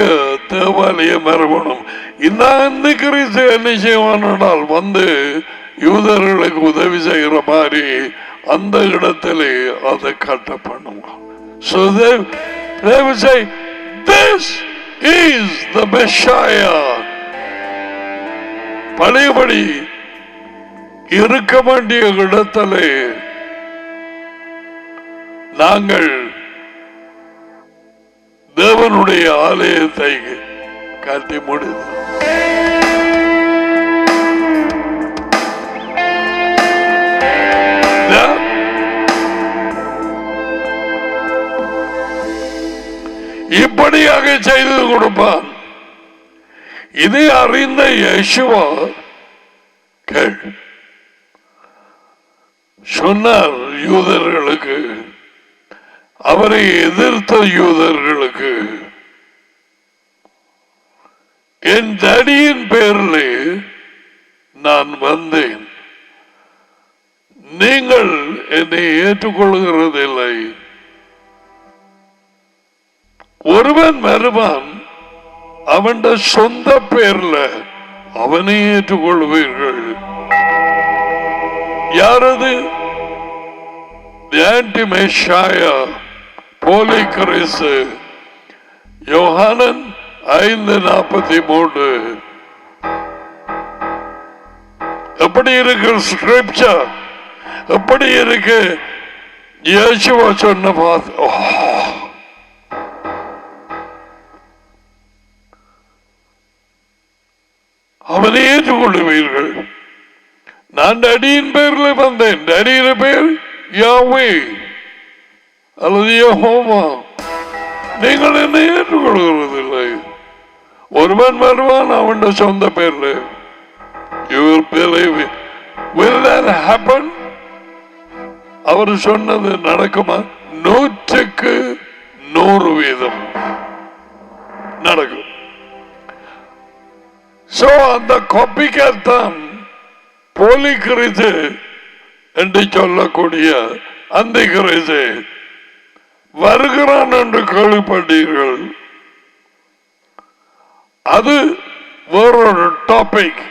தேவாலய மரபணும். இந்த கிறிஸ்து என்ன செய்வானால் வந்து யூதர்களுக்கு உதவி செய்கிற மாதிரி அந்த இடத்திலே அதை கட்ட பண்ணுவான். So they will say, this is the Messiah. பழையபடி இருக்க வேண்டிய இடத்திலே நாங்கள் தேவனுடைய ஆலயத்தை கட்டி முடித்தோம். உடனடியாக செய்து கொடுப்பான். இதை அறிந்த யேசுவா சொன்னார் யூதர்களுக்கு, அவரை எதிர்த்த யூதர்களுக்கு, என் தடியின் பேரிலே நான் வந்தேன், நீங்கள் என்னை ஏற்றுக்கொள்கிறதில்லை. ஒருவன் வருவான், அவன் சொந்த பேர்ல அவனை ஏற்றுக்கொள்வீர்கள். யாரது? ஆன்டி மெஷாயா, போலி கிறிஸ்து. யோவான் 5:43. எப்படி இருக்கு ஸ்கிரிப்சர்? எப்படி இருக்கு? இயேசுவா சொன்ன பார்த்து அவனை ஏற்றுக்கொள்ளுவீர்கள். நான் டடியின் பேரில் வந்தேன். டடியின் பேர் யாவே அல்லது யெகோவா. நீங்கள் என்னை ஏற்றுக்கொள்கிறதில்லை. ஒருவன் வருவான், அவன் சொந்த பேர்ல. You will believe it. Will that happen? அவர் சொன்னது நடக்குமா? 100% நடக்கும். சோ அந்த காப்பிக்காத்தான் போலி கிறிஸ்து என்று சொல்லக்கூடிய அந்த கிறிஸ்து வருகிறான் என்று கேள்விப்பட்டீர்கள். அது வேறொரு டாபிக்.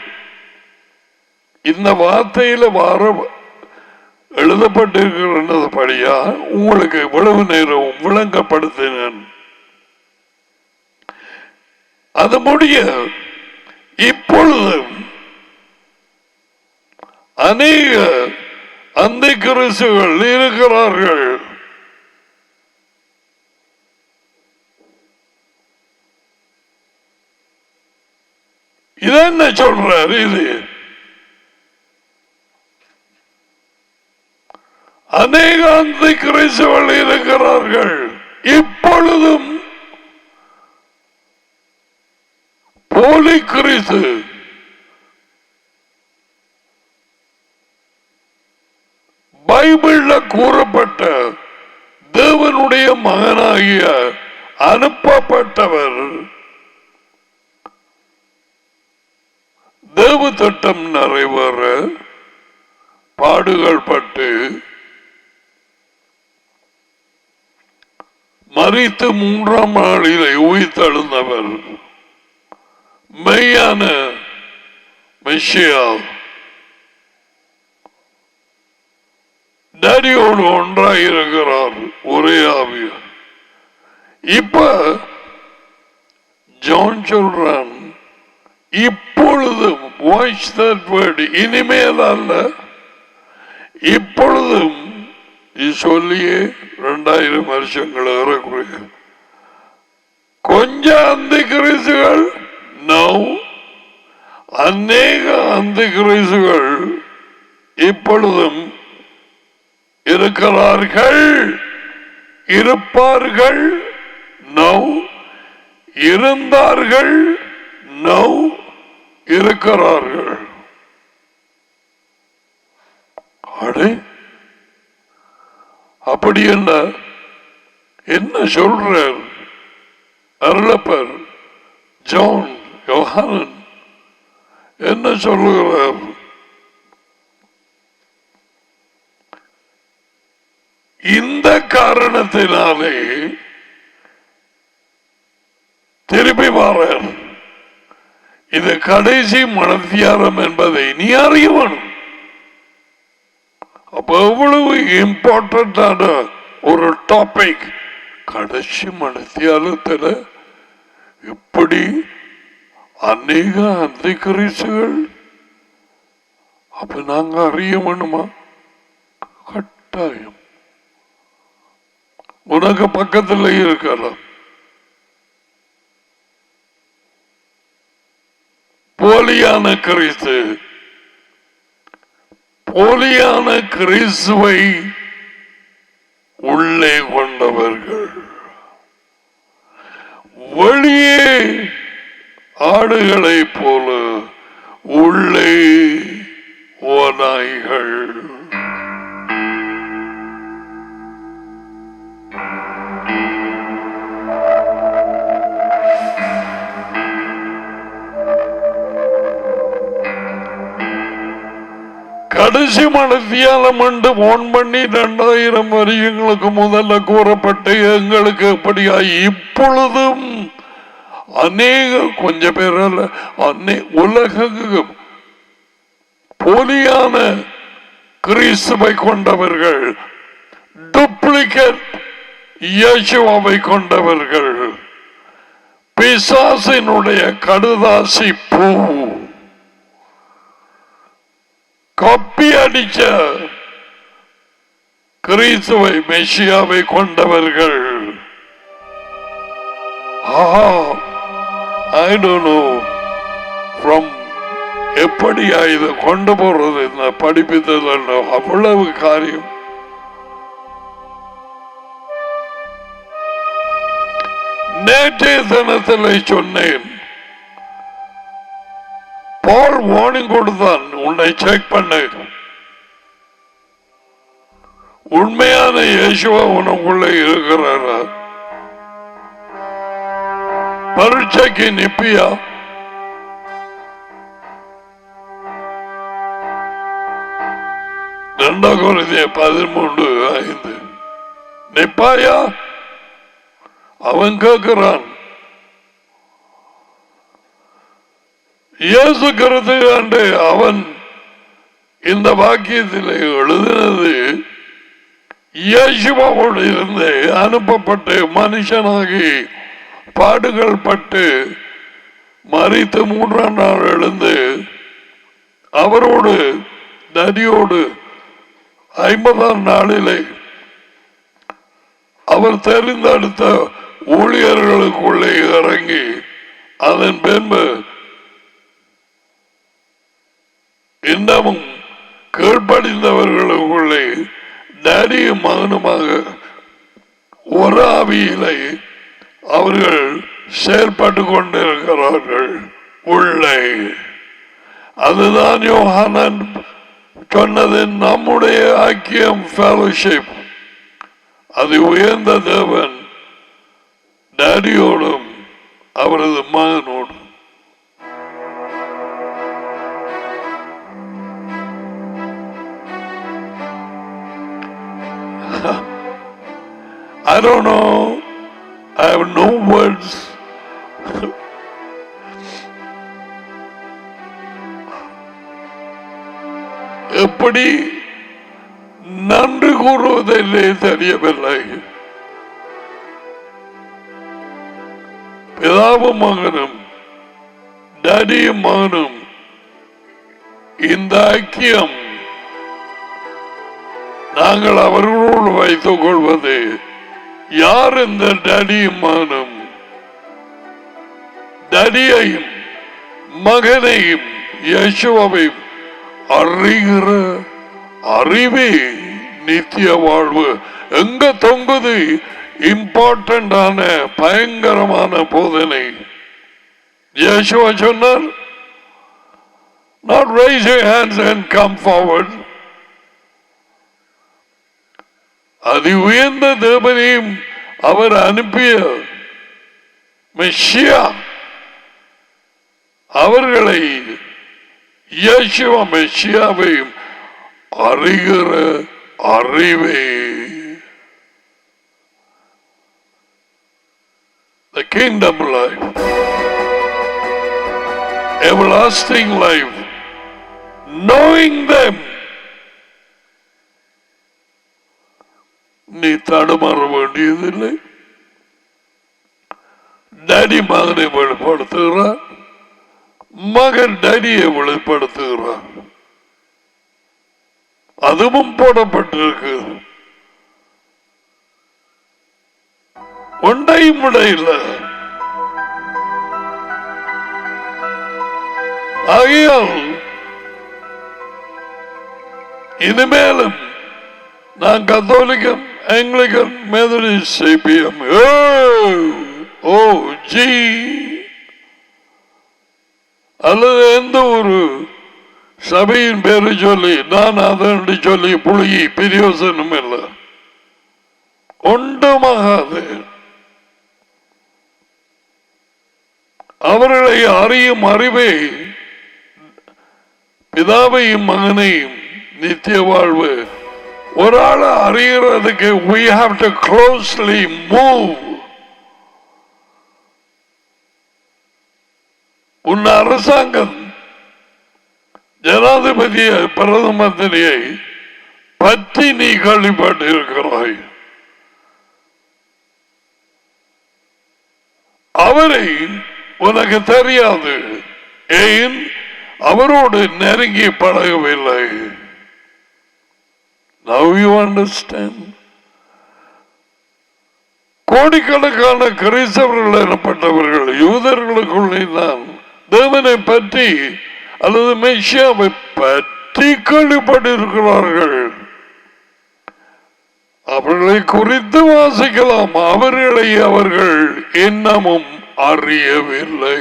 இந்த வார்த்தையில வார எழுதப்பட்டிருக்கிறபடியா உங்களுக்கு இவ்வளவு நேரம் விளங்கப்படுத்தினேன். அது முடிய இப்பொழுது அநேக அந்த கிறிஸ்துகள் இருக்கிறார்கள். இதென்ன சொல்றார்? இது அநேக அந்த கிறிஸ்துகள் இருக்கிறார்கள். இப்பொழுதும் போலி கிறிஸ்து பைபிள்ல கூறப்பட்ட தேவனுடைய மகனாகிய அனுப்பப்பட்டவர் தேவ திட்டம் நிறைவேற பாடுகள் பட்டு மரித்து 3ஆம் நாளிலே உயிர்த்தெழுந்தவர் மெய்யான மெசியா. டேடியோடு ஒன்றாயிருக்கிறார், ஒரே ஆவியா. இப்ப ஜான் சொல்றான், இப்பொழுதும் வாட்ச் தட் வேர்ட், இனிமேல் அல்ல, இப்பொழுதும் சொல்லியே 2000 வருஷங்கள் ஏறக்குறைய. கொஞ்சம் அந்த கிறிஸ்துகள் அநேக அந்த கிறிஸ்துகள் இப்பொழுதும் இருக்கிறார்கள், இருப்பார்கள், இருந்தார்கள், இருக்கிறார்கள். அடே, அப்படி என்ன சொல்றார் அருளப்பர் ஜான் யோஹானன்? என்ன சொல்லுகிறார்? இந்த காரணத்தினாலே திருப்பி வாரார். இது கடைசி மனத்தியாரம் என்பதை நீ அறிய வேணும். அப்ப எவ்வளவு இம்பார்ட்டன்டான ஒரு டாபிக். கடைசி மனத்தியாரத்தில் எப்படி அநேக அந்த கிறிஸ்துகள், அப்ப நாங்க அறிய வேணுமா? கட்டாயம். உனக்கு பக்கத்தில் இருக்கலாம். போலியான கிறிஸ்து, போலியான கிறிஸ்துவை உள்ளே கொண்டவர்கள், ஆடுகளை போல உள்ளே ஓநாய்கள். கடைசி மனத்தியாலம் என்று போன் பண்ணி 2000 வருஷங்களுக்கு முதல்ல கூறப்பட்டு எங்களுக்கு எப்படியா இப்பொழுதும் அநேக கொஞ்சம் பேர் உலக போலியான கிறிஸ்துவை கொண்டவர்கள், டூப்ளிகேட் இயேசுவை கொண்டவர்கள், பிசாசினுடைய கடுதாசி பூ கப்பி அடிச்ச கிறிஸ்துவை மெசியாவை கொண்டவர்கள். I don't know from எப்படியா இதை கொண்டு போறது இந்த படிப்பித்தல் அவ்வளவு காரியம். நேற்றைய தினத்தில் சொன்னேன், பால் வார்னிங் கொடுத்தான், உன்னை செக் பண்ணு, உண்மையான இயேசுவா உனக்குள்ள இருக்கிறாரா, பரீட்சைக்கு நிப்பியா? Corinthians 13:5 நிப்பாயா? அவன் கேட்கிறான். இயேசு கிறிஸ்து அவன் இந்த வாக்கியத்தில் எழுதினது இயேசுவோடு இருந்து அனுப்பப்பட்டு மனுஷனாகி பாடுகள் பட்டு மரித்து 3ஆம் நாள் எழுந்து அவரோடு நதியோடு 50ஆம் நாளிலே அவர் தெரிந்தெடுத்த ஊழியர்களுக்குள்ளே இறங்கி அதன் பின்பு இன்னமும் கீழ்ப்படிந்தவர்களுக்குள்ளே டேடியும் மகனுமாக ஒரு ஆவியிலே அவர்கள் செயல்பட்டு கொண்டிருக்கிறார்கள் உள்ளே. அதுதான் யோஹானன் சொன்னது, நம்முடைய ஐக்கியம் ஃபெலோஷிப். அது உயர்ந்த தேவன் டேடியோடும் அவரது மகனோடும். I don't know, I have no words. எப்படி நன்றி கூறுவதில்லை தெரியவில்லை. பிதாவும் மகனும் டேடியும் மகனும் இந்த ஐக்கியம் நாங்கள் அவர்களோடு வைத்துக் கொள்வது. யார் இந்த டேடியும் மகனும்? டேடியையும் மகனையும் இயேசுவையும் அறிகிற அறிவே நித்திய வாழ்வு. எங்க தொங்குது இம்பார்ட்டன்டான பயங்கரமான போதனை. இயேசுவா சொன்னார், not raise your hands and come forward. அதி உயர்ந்த தேவனையும் அவர் அனுப்பிய மெசியா அவர்களை இயேசுவா மெசியாவையும் அறிகிற அறிவே. The kingdom life, everlasting life, knowing them. நீ தடுமாற வேண்டியதில்லை. டேடி மகனை வெளிப்படுத்துகிறார், மகன் டேடியை வெளிப்படுத்துகிறார். அதுவும் போடப்பட்டிருக்கு. ஒன்றையும் விட இல்லை. ஆகையால் இனிமேலும் நான் கத்தோலிக்கன், ஆங்கிலிக்கன், மெத்தடிஸ்ட், சிபிஎம், ஓ ஜி அல்லது எந்த ஒரு சபையின் பேரு சொல்லி நான் அதன்று சொல்லி புழுகி பிரயோசனம் இல்லை, ஒன்றுமாகாது. அவர்களை அறியும் அறிவை பிதாவையும் மகனையும் நித்திய வாழ்வு ஒரு ஆள் அறிகிறதுக்கு we have to closely move. உன் அரசாங்கம் ஜனாதிபதியை பிரதம மந்திரியை பற்றி நீ கேள்விப்பட்டு இருக்கிறாய். அவரை உனக்கு தெரியாது, ஏன் அவரோடு நெருங்கி பழகவில்லை. Now you understand. கோடிக்கணக்கான கிறிஸ்தவர்கள் எனப்பட்டவர்கள் யூதர்களுக்குள்ளே தான் தேவனை பற்றி அல்லது மெசியாவை பற்றி கேள்விப்பட்டிருக்கிறார்கள். அவர்களை குறித்து வாசிக்கலாம், அவர்களை அவர்கள் இன்னமும் அறியவில்லை.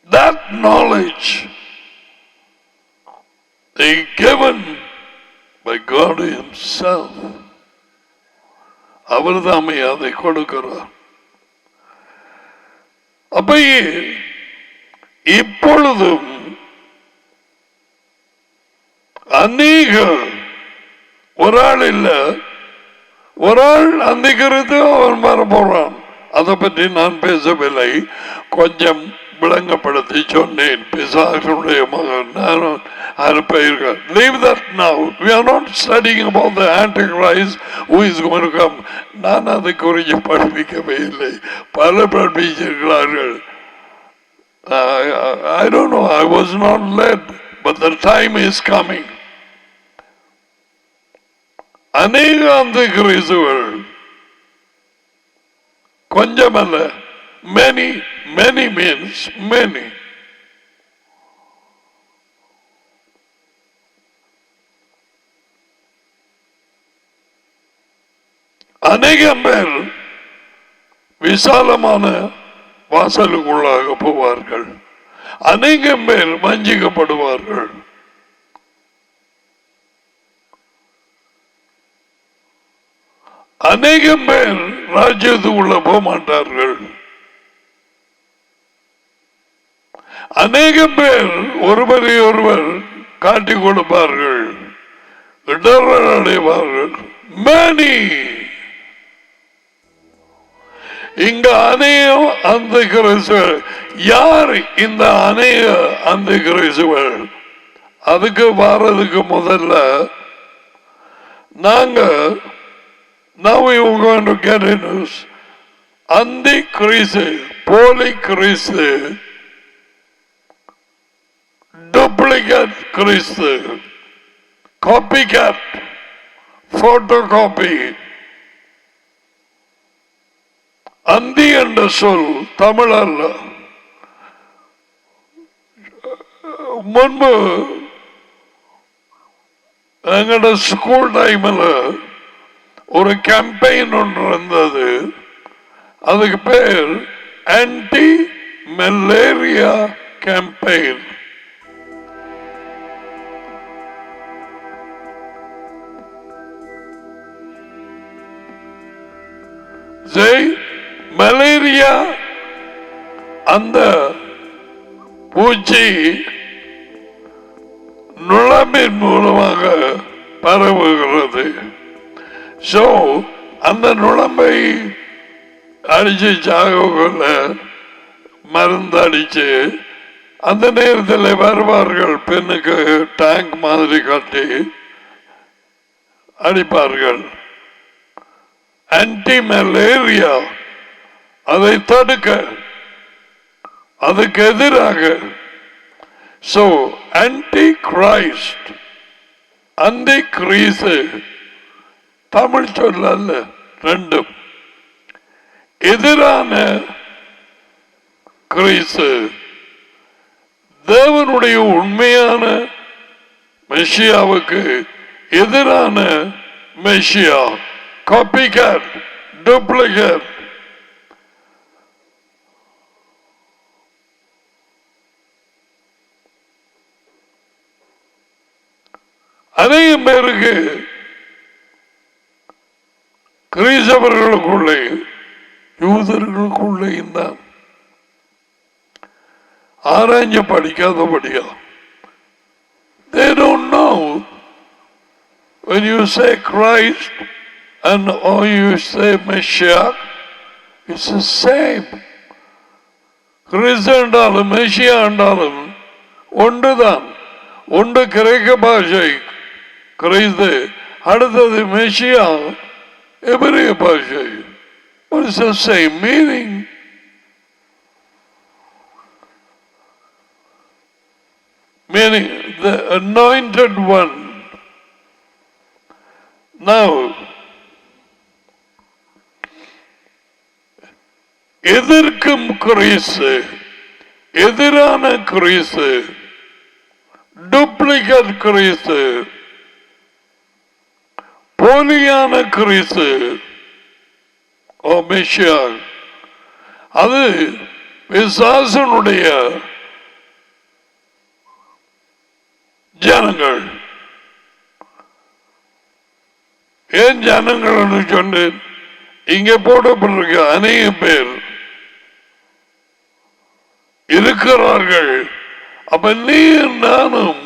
That knowledge they given by God himself. அவர் தாமே அதை கொடுக்கிறார். அப்பயே இப்பொழுதும் அநேக ஒரு ஆள் இல்ல, ஒரு ஆள் அந்திக்கிறது அவன் வர போறான். அதை பற்றி நான் பேசவில்லை, கொஞ்சம் விளங்கப்படுத்தி சொன்னேன். பிசாசுடைய மகன் நானும் அனுப்பியிருக்கேன். Leave that now. We are not studying about the Antichrist who is going to come. நான் அதை குறித்து படிப்பிக்கவே இல்லை, பல படிப்பிச்சிருக்கிறார்கள். I don't know, I was not led, but the time is coming. அநேக அந்த கிறிஸ்துவர்கள் கொஞ்சமல்ல, many, many means many. அநேகம் பேர் விசாலமான வாசலுக்குள்ளாக போவார்கள், அநேகம் பேர் வஞ்சிக்கப்படுவார்கள். அநேகம் பேர் ராஜ்யத்துக்குள்ள போக மாட்டார்கள். அநேகம் பேர் ஒருவரை ஒருவர் காட்டிக் கொடுப்பார்கள், இடர்கள் அடைவார்கள். Many. இங்க அநேக அந்த கிறிஸ்துவர் யார்? இந்த அநேக அந்த கிறிஸ்துவர் அதுக்கு வாரதுக்கு முதல்ல நாங்க now we are going to get into அந்த கிறிஸ்து, போலி கிறிஸ்து, டூப்ளிகேட் கிறிஸ்து, காப்பி கேட், போட்டோ காப்பி. அந்தி என்ற சொல் தமிழ் அல்ல. முன்பு எங்களோட ஸ்கூல் டைம்ல ஒரு கேம்பெயின் ஒன்று இருந்தது, அதுக்கு பேர் ஆன்டி மலேரியா கேம்பெயின். மலேரியா அந்த பூச்சி நுழம்பின் மூலமாக பரவுகிறது. சோ அந்த நுழம்பை அடிச்சு சாகல மருந்து அடிச்சு அந்த நேரத்தில் வருவார்கள், பெண்ணுக்கு டேங்க் மாதிரி கட்டி அடிப்பார்கள். ஆன்டி மலேரியா அதை தடுக்க, அதுக்கு எதிராக. சோ ஆன்டி கிரைஸ்ட், அந்த கிறிஸ்து தமிழ் சொல்ல அல்ல, ரெண்டும் எதிரான கிறிஸ்து, தேவனுடைய உண்மையான மெசியாவுக்கு எதிரான மெசியா copycat, duplicate. அநேகம் பேருக்கு கிறிஸ்தவர்களுக்குள்ளே யூதர்களுக்குள்ளே தான் ஆராய்ஞ்ச படிக்காதபடியா. They don't know when you say Christ and or you say Messiah, it's the same. கிறிஸ்து என்றாலும் மெஷியா என்றாலும் ஒன்றுதான். ஒன்று கிரேக்க பாஷை கிறிஸ்து, அடுத்தது மெஷியா எபிரேய பாஷை. It's the same meaning. Meaning the anointed one. Now, எதிர்க்கும் கிறிஸ்து, எதிரான கிறிஸ்து, டூப்ளிகேட் கிறிஸ்து, போலியான கிறிஸ்து, மெஷியா, அது பிசாசனுடைய ஜனங்கள். ஏன் ஜனங்கள் சொன்னேன்? இங்கே போடப்பட்டிருக்க அநேக பேர் இருக்கிறார்கள். அப்ப நீ நானும்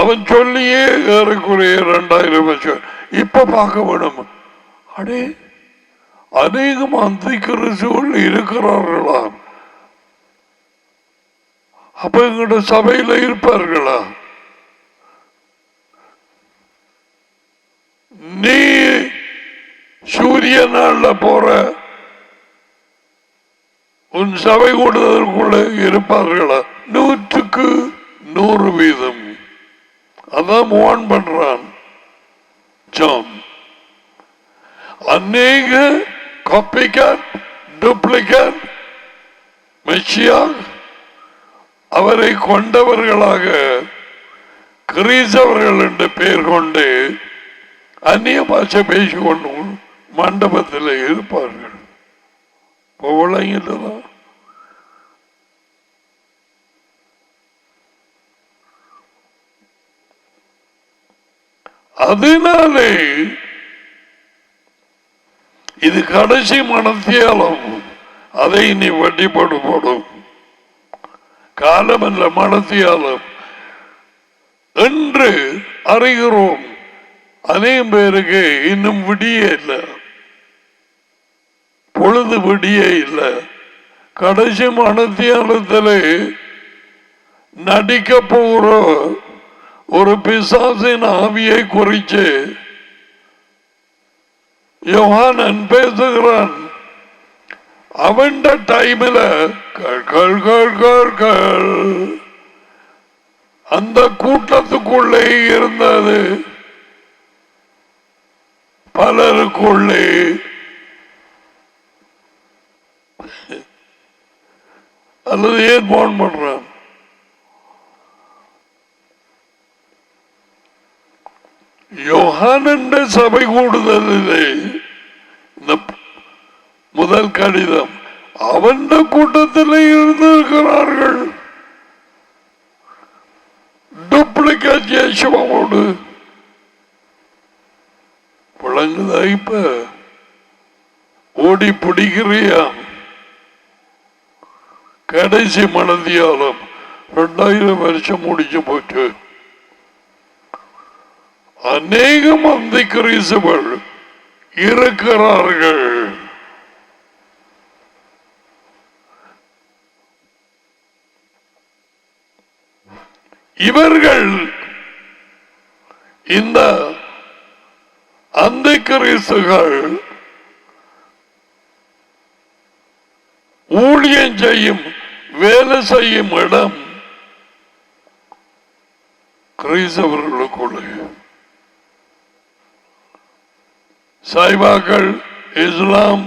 அவன் சொல்லியே ஏறக்குறைய 2000 வருஷம் இப்ப பார்க்க வேணும். அடே, அநேகம் அந்த கிறிஸ்துவர்கள் இருக்கிறார்களா? அப்ப எங்கட சபையில இருப்பார்களா? நீ சூரிய நாள்ல போற உன் சபை கூடுதலுக்குள்ள இருப்பார்களா? 100க்கு 100%. அதான் மூவ் பண்றான் ஜான். அநேக காப்பிகாட், டூப்ளிகேட் மெஷியா அவரை கொண்டவர்களாக கிறிஸ்தவர்கள் என்று பெயர் கொண்டு அந்நிய பாஷை பேசிக்கொண்டு மண்டபத்தில் இருப்பார்கள். விளங்கிட்டுதான். அதனாலே இது கடைசி மனத்தியாலும் அதை நீ வட்டிப்படு போடும் காலம் அல்ல, மனத்தியாலும் என்று அறிகிறோம். அநேகம் பேருக்கு இன்னும் விடிய இல்லை, பொழுது விடிய இல்லை. கடைசி மனத்தியாலத்தில் நடிக்க போகிற ஒரு பிசாசின் ஆவியை குறித்து யோவானன் பேசுகிறான். அவன் டைமில் அந்த கூட்டத்துக்குள்ளே இருந்தது பலருக்குள்ளே அல்லது ஏன் போன் பண்றான்? யோகானன் சபை கூடுதலிலே இந்த முதல் கடிதம் அவன் கூட்டத்தில் இருந்திருக்கிறார்கள். டூப்ளிகேட் இயேசுவோடு விளங்குதா? இப்ப ஓடி பிடிக்கிறியா? கடைசி மனதியாலும் 2000 வருஷம் முடிச்சு போச்சு. அநேகம் அந்த கிறிஸ்தவர்கள் இருக்கிறார்கள். இவர்கள் இந்த அந்த கிறிஸ்துகள் ஊழியம் செய்யும் வேலை செய்யும் இடம் கிறிஸ்தவர்களுக்குள்ளே. சைவாக்கள், இஸ்லாம்,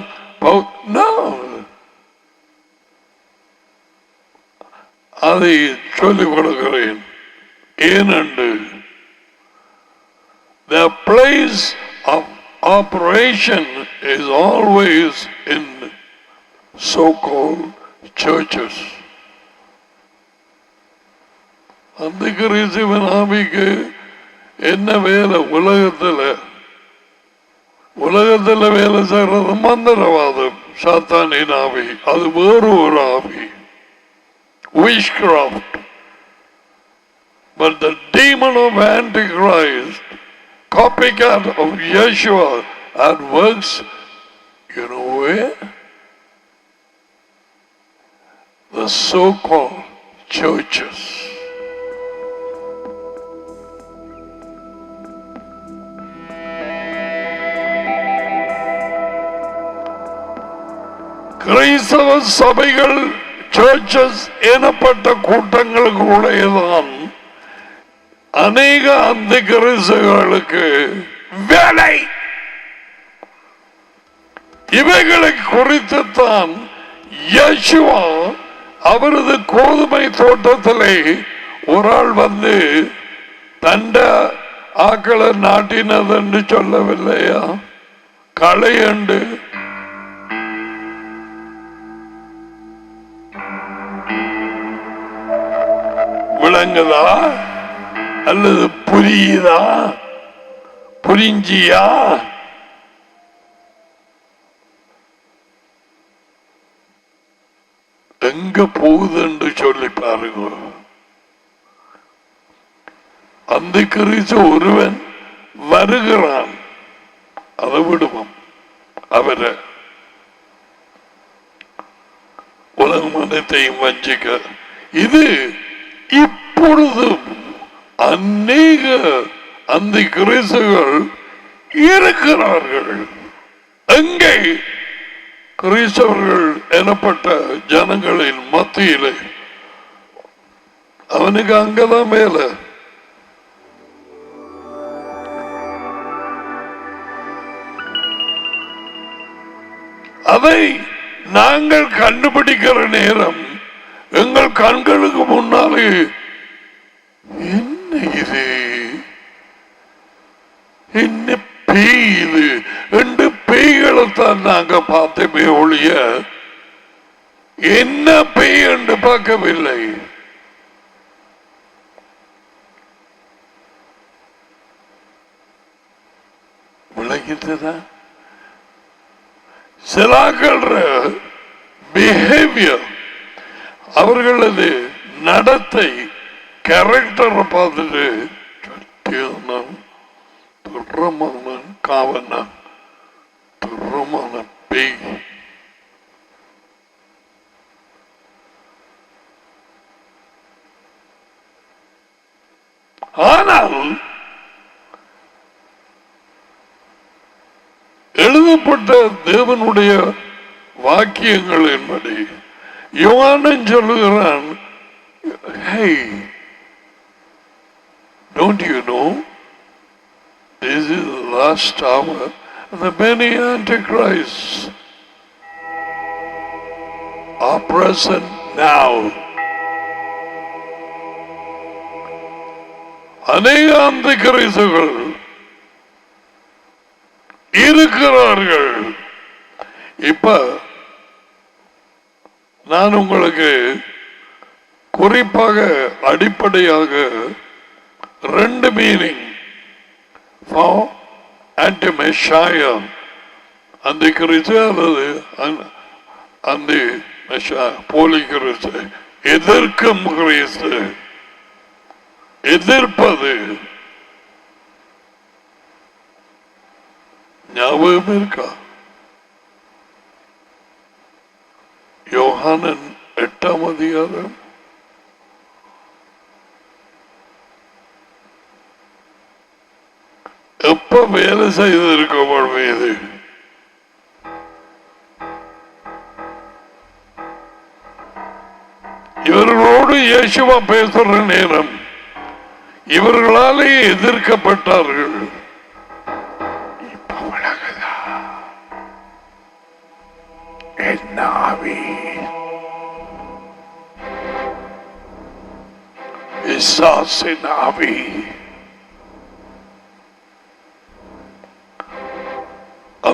அதை சொல்லிக் கொடுக்கிறேன். ஏனென்று the place of operation is always in so-called churches. அந்த கிறிஸ்துவின் ஆவிக்கு என்ன வேலை? உலகத்தில் வேலை செய்யறது மந்திரவாதம், சாத்தானின் ஆவி. அது வேறு ஒரு ஆவி, witchcraft. But the demon of Antichrist, copycat of Yeshua, and works, you know where? The so-called churches. கிறிஸ்தவ சபைகள், சர்ச்சஸ் எனப்பட்ட கூட்டங்களுக்குள்ளேதான் அநேக அந்த கிறிஸ்தவர்களுக்கு வேலை. இவைகளை குறித்துத்தான் யேசுவா அவரது கோதுமை தோட்டத்திலே ஒரு ஆள் வந்து தண்ட ஆக்களை நாட்டினது என்று சொல்லவில்லையா? களையண்டு விளங்குதா அல்லது புரியுதா? புரிஞ்சியா? எங்க போகுது என்று சொல்லி பாருங்க. அந்த கிறிஸ்து ஒருவன் வருகிறான், அதை விடுவோம். அவரை உலகம் அனைத்தையும் வஞ்சிக்க. இது இப்பொழுதும் அநேக அந்த கிறிஸ்துகள் இருக்கிறார்கள். எங்கே? கிறிஸ்தவர்கள் எனப்பட்ட ஜனங்களின் மத்தியிலே. அவனுக்கு அங்கதான் மேல. அதை நாங்கள் கண்டுபிடிக்கிற நேரம் எங்கள் கண்களுக்கு முன்னாலே என்ன இது, என்ன பேய் இது என்று பேய்களைத்தான் நாங்க பார்த்தமே ஒழிய என்ன பேய் என்று பார்க்கவில்லை. விளங்கிட்டதா? சிலாக்கள் பிஹேவியர், அவர்களது நடத்தை, கேரக்டரை பார்த்துட்டு துரமான காவன, துரமான பேய். ஆனால் எழுதப்பட்ட தேவனுடைய வாக்கியங்கள் என்படி யோவானன் சொல்லுகிறான், hey, don't you know this is the last hour? The many antichrists are present now. அநேக அந்த கிறிஸ்துகள் இருக்கிறார்கள். இப்ப நான் உங்களுக்கு குறிப்பாக அடிப்படையாக ரெண்டு மீனிங் ஃபார் ஆன்டி-மெஷாயா, அந்த கிறிஸ்து அல்லது அந்த போலி கிறிஸ்து, எதிர்க்கும் கிறிஸ்து, எதிர்ப்பது. ஞாபகம் இருக்கா? யோகானன் 8ஆம் அதிகாரம் எப்ப வேலை செய்திருக்கோம் மீது இவர்களோடு இயேசுவா பேசுற நேரம் இவர்களாலே எதிர்க்கப்பட்டார்கள். ஆவி ஆவி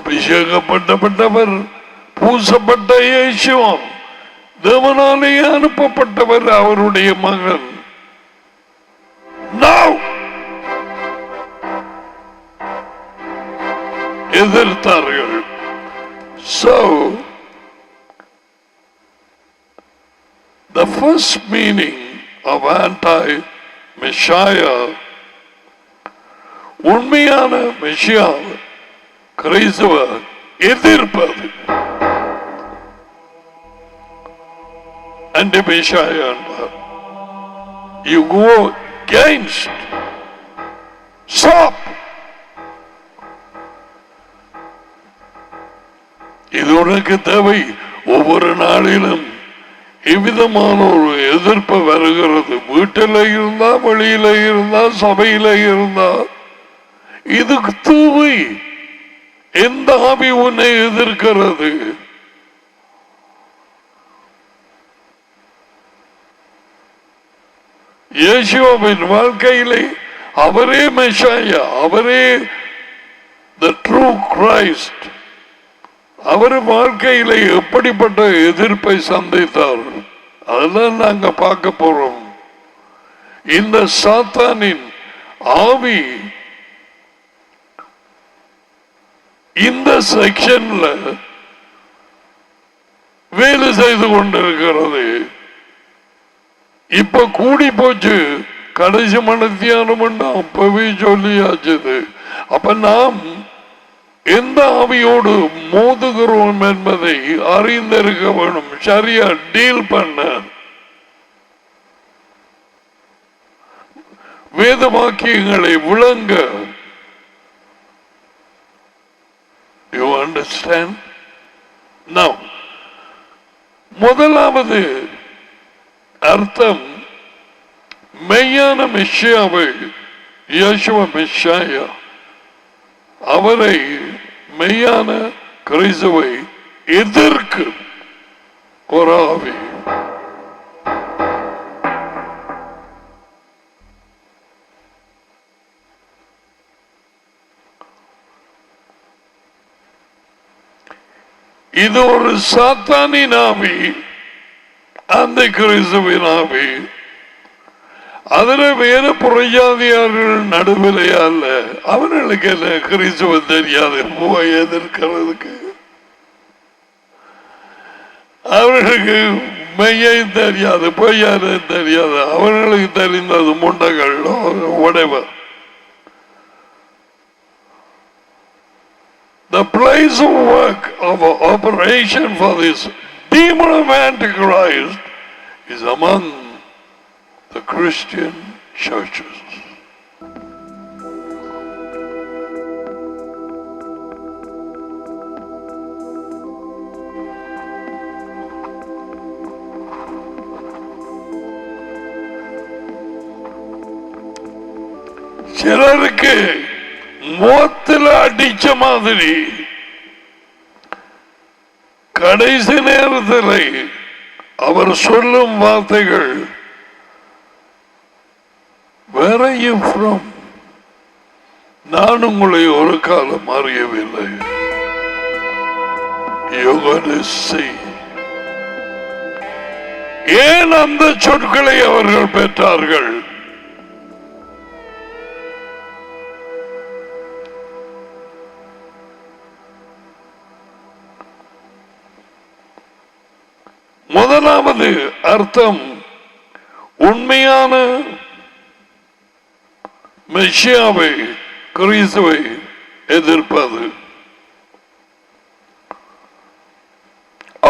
அபிஷேகப்பட்டவர் பூசப்பட்ட இயேசுவாம், தேவனாலே அனுப்பப்பட்டவர் அவருடைய மகன். எதிர்த்தார்கள். So the first meaning of anti-Messiah, உண்மையான மெஷியா கிறிஸ்துவ எதிர்ப்பது. Anti-Messiah, you go against, stop. இது உனக்கு தேவை. ஒவ்வொரு நாளிலும் எவ்விதமான ஒரு எதிர்ப்பு வருகிறது. வீட்டில் இருந்தா, வெளியில இருந்தா, சபையில இருந்தா, இதுக்கு தேவை. எந்த ஆவி உன்னை எதிர்க்கிறது? இயேசுவின் வாழ்க்கையிலே அவரே மெஷாயா, அவரே the true Christ. அவர் வாழ்க்கையில எப்படிப்பட்ட எதிர்ப்பை சந்தித்தார், அதெல்லாம் நாங்க பார்க்க போறோம். இந்த சாத்தானின் ஆவி இந்த செக்ஷன்ல வேலை செய்து கொண்டிருக்கிறது. இப்ப கூடி போச்சு. கடைசி மனத்தியானம் அப்பவே சொல்லியாச்சு. அப்ப நாம் எந்த ஆவியோடு மோதுகிறோம் என்பதை அறிந்திருக்க வேண்டும். சரியா டீல் பண்ண வேத வாக்கியங்களை விளங்க. You understand? நவ் முதலாவது அர்த்தம், மெய்யான மெஷியாவை, இயேசுவ மெஷியா, அவரை மெய்யான கிறிஸ்துவை எதிர்க்கும் ஒரு ஆவி. இது ஒரு சாத்தானின் ஆவி, அந்த கிறிஸ்துவின் ஆவி. அதுல வேற புறஜாதியார்கள் நடுவிலே அல்ல. அவர்களுக்கு என்ன கிறிஸ்துவ தெரியாது போய் எதிர்க்கிறதுக்கு. அவர்களுக்கு மெய்யை தெரியாது, பொய்யாரு தெரியாது. அவர்களுக்கு தெரிந்தது முண்டங்கள், whatever. The place of work of operation for this demon of Antichrist is among the Christian churches. சிலருக்கு மோத்துல அடிச்ச மாதிரி கடைசி நேரத்தில் அவர் சொல்லும் வார்த்தைகள், Where are you from? நான் உங்களை ஒரு காலம் அறியவில்லை. You're going to see. ஏன் அந்த சொற்களை அவர்கள் பெற்றார்கள்? முதலாவது அர்த்தம், உண்மையான மெஷியாவை, கிறிஸ்துவை எதிர்ப்பது.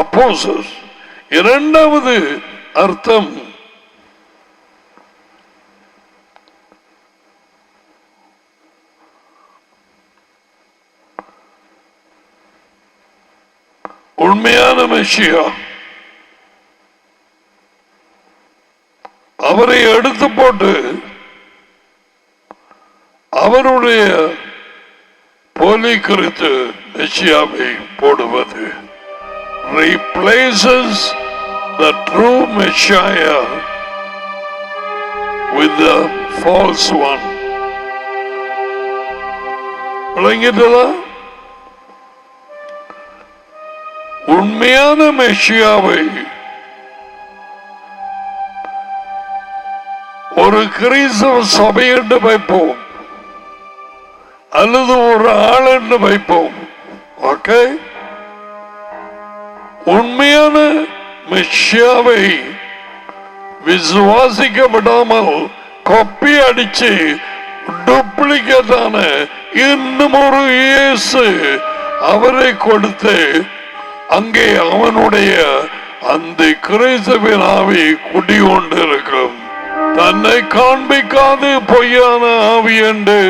அப்போஸ்தலர். இரண்டாவது அர்த்தம், உண்மையான மெஷியா அவரை எடுத்து போட்டு அவருடைய போலி கிறிஸ்து மெஷியாவை போடுவது. Replaces the true Messiah with the false one. விளங்கிட்டதா? உண்மையான மெஷியாவை ஒரு கிறிஸ்தவ சபை என்று வைப்போம், அல்லது ஒரு ஆள் என்று வைப்போம். ஓகே, உண்மையான மெஷியாவை விசுவாசிக்க விடாமல் கொப்பி அடிச்சு டூப்ளிகேட்டான இன்னும் ஒரு இயேசு அவரை கொடுத்து அங்கே அவனுடைய அந்த கிறிஸ்துவின் ஆவி குடிகொண்டிருக்கும். தன்னை காண்பிக்காது பொய்யான ஆவி என்று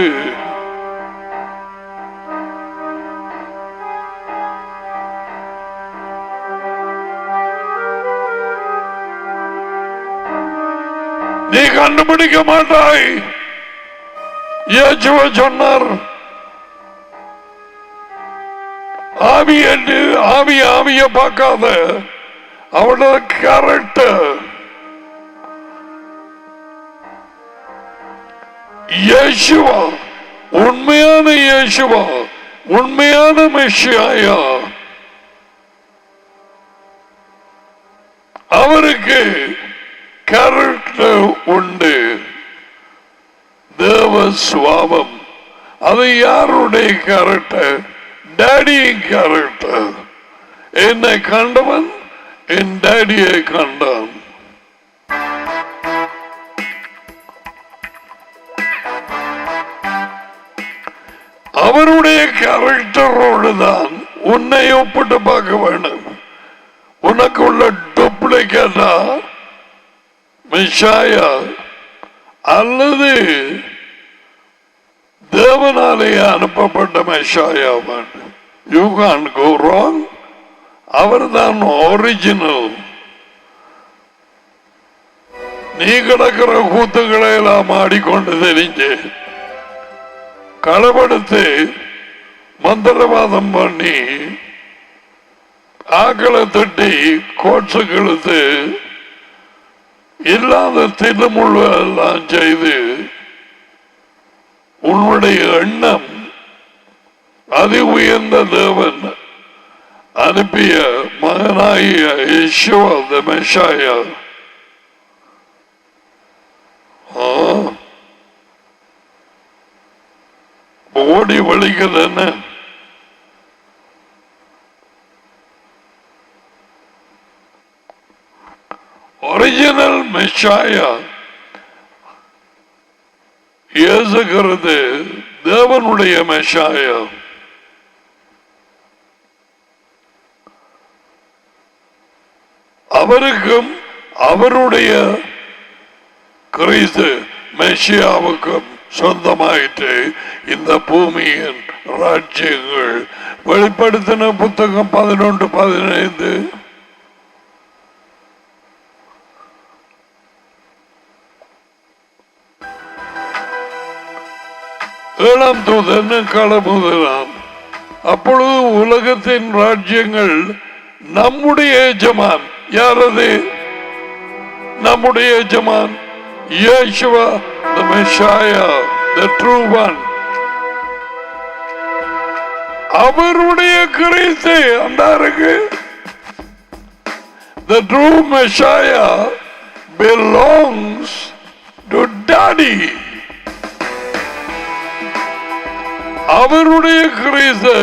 நீ கண்டுபிடிக்க மாட்டாய். இயேசுவ சொன்னார், ஆவி என்று ஆவிய பார்க்காத அவனோட கேரக்டர். இயேசுவா உண்மையான இயேசுவா, உண்மையான மெஷியா, அவருக்கு கேரக்டர் உண்டு, தேவ சுவாபம். அது யாருடைய கேரக்டர்? டாடியின் கேரக்டர். என்னை கண்டவன் என் டாடியை கண்டான். அவருடைய கேரக்டரோடு தான் உன்னை ஒப்பிட்டு பார்க்க வேண்டும். உனக்கு உள்ள டூப்ளிகேட்டா மெஷாயா அல்லது தேவனாலே அனுப்பப்பட்ட மெஷாயாவான்? You can go wrong. அவர் தான் ஒரிஜினல். நீ கிடக்கிற கூத்துக்களை எல்லாம் ஆடிக்கொண்டு தெரிஞ்சு களப்படுத்து மந்திரவாதம் பண்ணி ஆக்களை தட்டி கோட்சு கழுத்து இல்லாத தில்லுமுள்ளு எல்லாம் செய்து உன்னுடைய எண்ணம் அதி உயர்ந்த தேவன் அனுப்பிய மகனாகிய யெஷுவா தி மெஷியா ஓடி வலிக்குது. என்ன ஒரிஜினல் மெஷியா இயேசுகிறது தேவனுடைய மெஷியா. அவருக்கும் அவருடைய கிறிஸ்து மெஷியாவுக்கும் சொந்தமாயிட்டு இந்த பூமியின் ராஜ்யங்கள். வெளிப்படுத்தின புத்தகம் 11:15. ஏழாம் தூதன் களமுதலாம். அப்பொழுது உலகத்தின் ராஜ்யங்கள் நம்முடைய எஜமான். யாரது நம்முடைய எஜமான்? Yeshua the Messiah, the true one. அவருடைய கிறிஸ்து அந்தாருக்கு. The true Messiah belongs to Daddy. அவருடைய கிறிஸ்து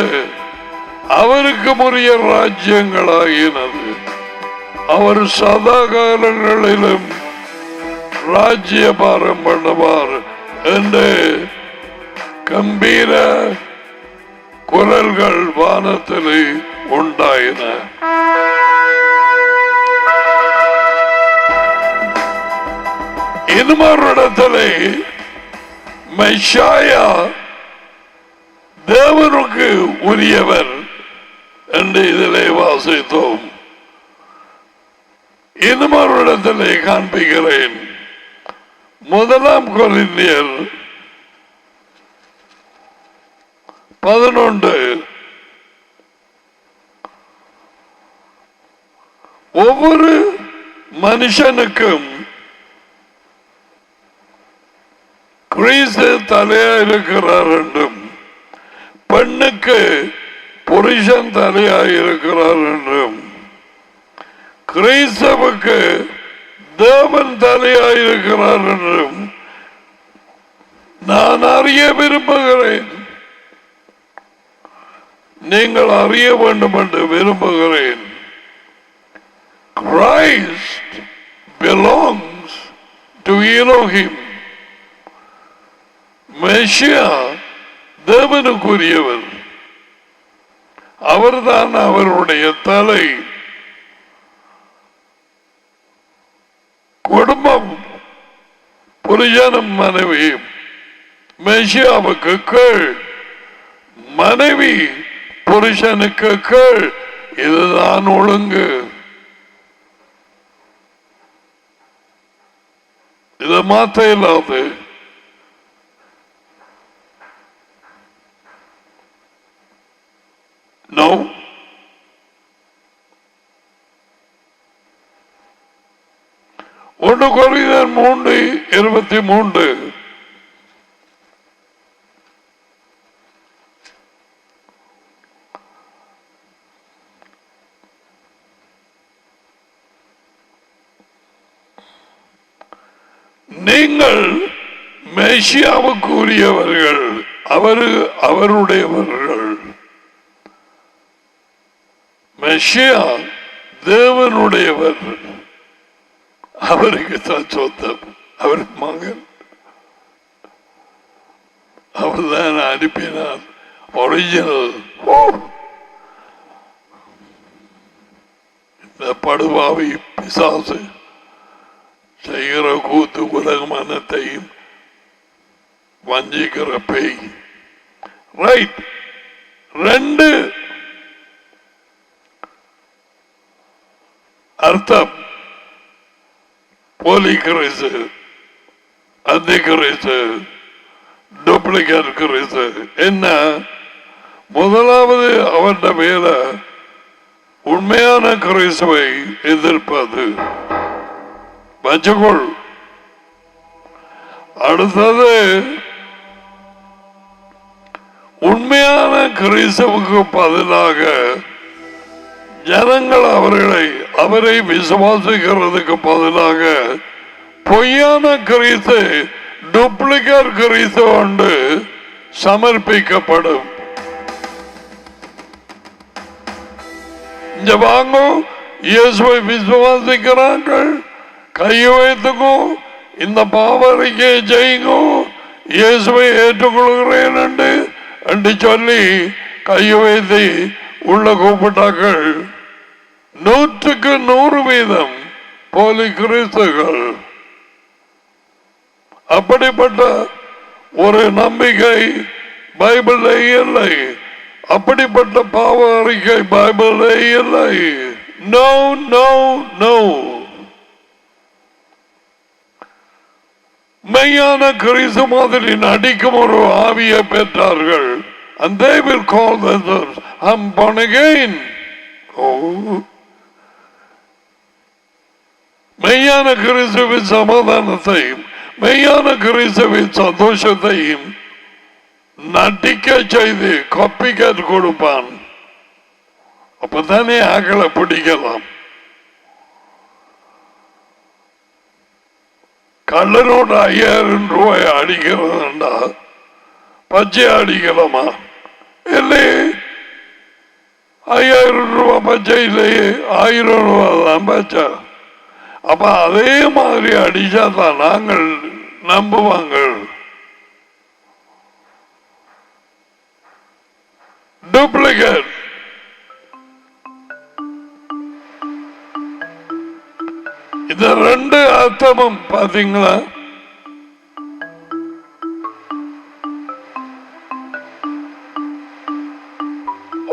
அவருக்கு உரிய ராஜ்யங்களாகினது. அவர் சதா காலங்களிலும் ராஜ்யபாரம் பண்ணுவார் என்று கம்பீர குரல்கள் வானத்திலே உண்டாயின. இன்னொரு இடத்திலே மெஷியா தேவனுக்கு உரியவர் என்று இதிலே வாசித்தோம். இன்னொரு இடத்திலே காண்பிக்கிறேன். 1 கொரிந்தியர் 11. ஒவ்வொரு மனுஷனுக்கும் கிறிஸ்து தலையா இருக்கிறார் என்றும், பெண்ணுக்கு புருஷன் தலையாயிருக்கிறார் என்றும் கிறிஸ்தவுக்கு தேவன் தலையாயிருக்கிறார் என்றும் நான் அறிய விரும்புகிறேன். நீங்கள் அறிய வேண்டும் என்று விரும்புகிறேன். Christ belongs to Elohim. Messiah தேவனுக்குரியவர். அவர்தான் அவருடைய தலை. குடும்பம் புருஷனும் மனைவியும் மெஷியாவுக்கு கீழ், மனைவி புருஷனுக்கு கீழ். இதுதான் ஒழுங்கு. இதை மாற்ற இல்லாது. No. 1 கொரிந்தியர் 3:23 நீங்கள் மெஷியாவுக்கு உரியவர்கள், அவருடையவர்கள். மெஷியா தேவனுடையவர். அவருக்கு தான் சொந்தம். அவர் மகன். அவர்தான் அனுப்பினார். ஒரிஜினல். இந்த படுபாவி பிசாசு செய்கிற கூத்து உலகமானத்தையும் வஞ்சிக்கிற பேய். ரைட். 2 அர்த்தம். போலி கிறிஸ்து, அந்தி கிறிஸ்து, டூப்ளிகேட் கிறிஸ்து. என்ன? முதலாவது அவன் மேல உண்மையான கிறிஸ்துவை எதிர்ப்பது. வச்சுக்கொள். அடுத்தது உண்மையான கிறிஸ்துவுக்கு பதிலாக ஜனங்கள் அவரை விசுவாசிக்கிறதுக்கு பதிலாக பொய்யான கிறிஸ்து, டூப்ளிகேட் கிறிஸ்து கொண்டு சமர்ப்பிக்கப்படும். இங்க வாங்க, இயேசுவை விசுவாசிக்கிறார்கள், கையை வைத்துக்கும், இந்த பாவரிக்கை செய்யுங்க, இயேசுவை ஏற்றுக்கொள்கிறேன் என்று சொல்லி கையை வைத்து உள்ள கூப்பிட்டார்கள். 100க்கு 100% போலி கிறிஸ்துகள். அப்படிப்பட்ட ஒரு நம்பிக்கை பைபிளே இல்லை. அப்படிப்பட்ட பாவ அறிக்கை பைபிளே இல்லை. No no no. மெய்யான கிறிஸ்து மாதிரி நடிக்கும் ஒரு ஆவியை பெற்றார்கள். And they will call themselves, I'm born again. Oh. மெய்யான கிறிஸ்துவின் சமாதானத்தையும் மெய்யான கிறிஸ்துவின் சந்தோஷத்தையும் நடிக்க செய்து காப்பிகேட் கொடுப்பான். அப்பதானே ஆக்களை பிடிக்கலாம். கள்ளனோட 5000 ரூபாய் அடிக்கிறதுண்டா பச்சை அடிக்கலாமா? இல்லையே. 5000 ரூபாய் பச்சை இல்லையே, 1000 ரூபாய் தான் பச்சை. அப்ப அதே மாதிரி அடிச்சாதான் நாங்கள் நம்புவாங்க. டூப்ளிகேட். இந்த 2 அர்த்தமும் பாத்தீங்களா?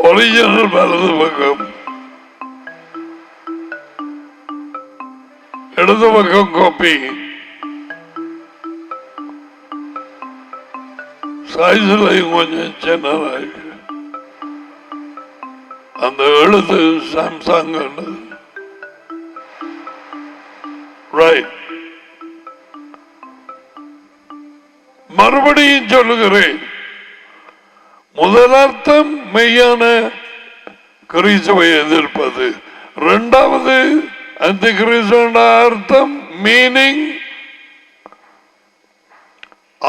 ஒரிஜினல் வலது பக்கம், இடது பக்கம் காப்பி. சைஸ்லையும் கொஞ்சம் சின்னதாய். அந்த எழுத்து சாம்சங். ரைட். மறுபடியும் சொல்லுகிறேன், முதலர்த்தம் மெய்யான கிறிஸ்துவை எதிர்ப்பது. இரண்டாவது அந்த கிறிஸ்துவ அர்த்தம் மீனிங்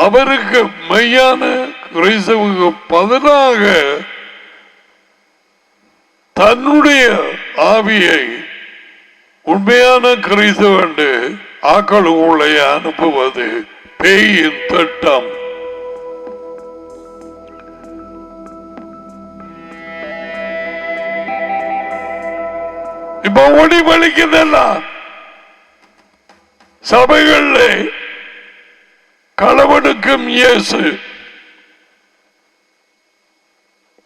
அவருக்கு மெய்யான கிறிஸ்துவுக்கு பதிலாக தன்னுடைய ஆவியை உண்மையான கிறிஸ்துவண்டு ஆக்களுக்குள்ளே அனுப்புவது பேயின் திட்டம். இப்ப ஒளி வலிக்குதெல்லாம் சபைகள்ல களவெடுக்கும் இயேசு,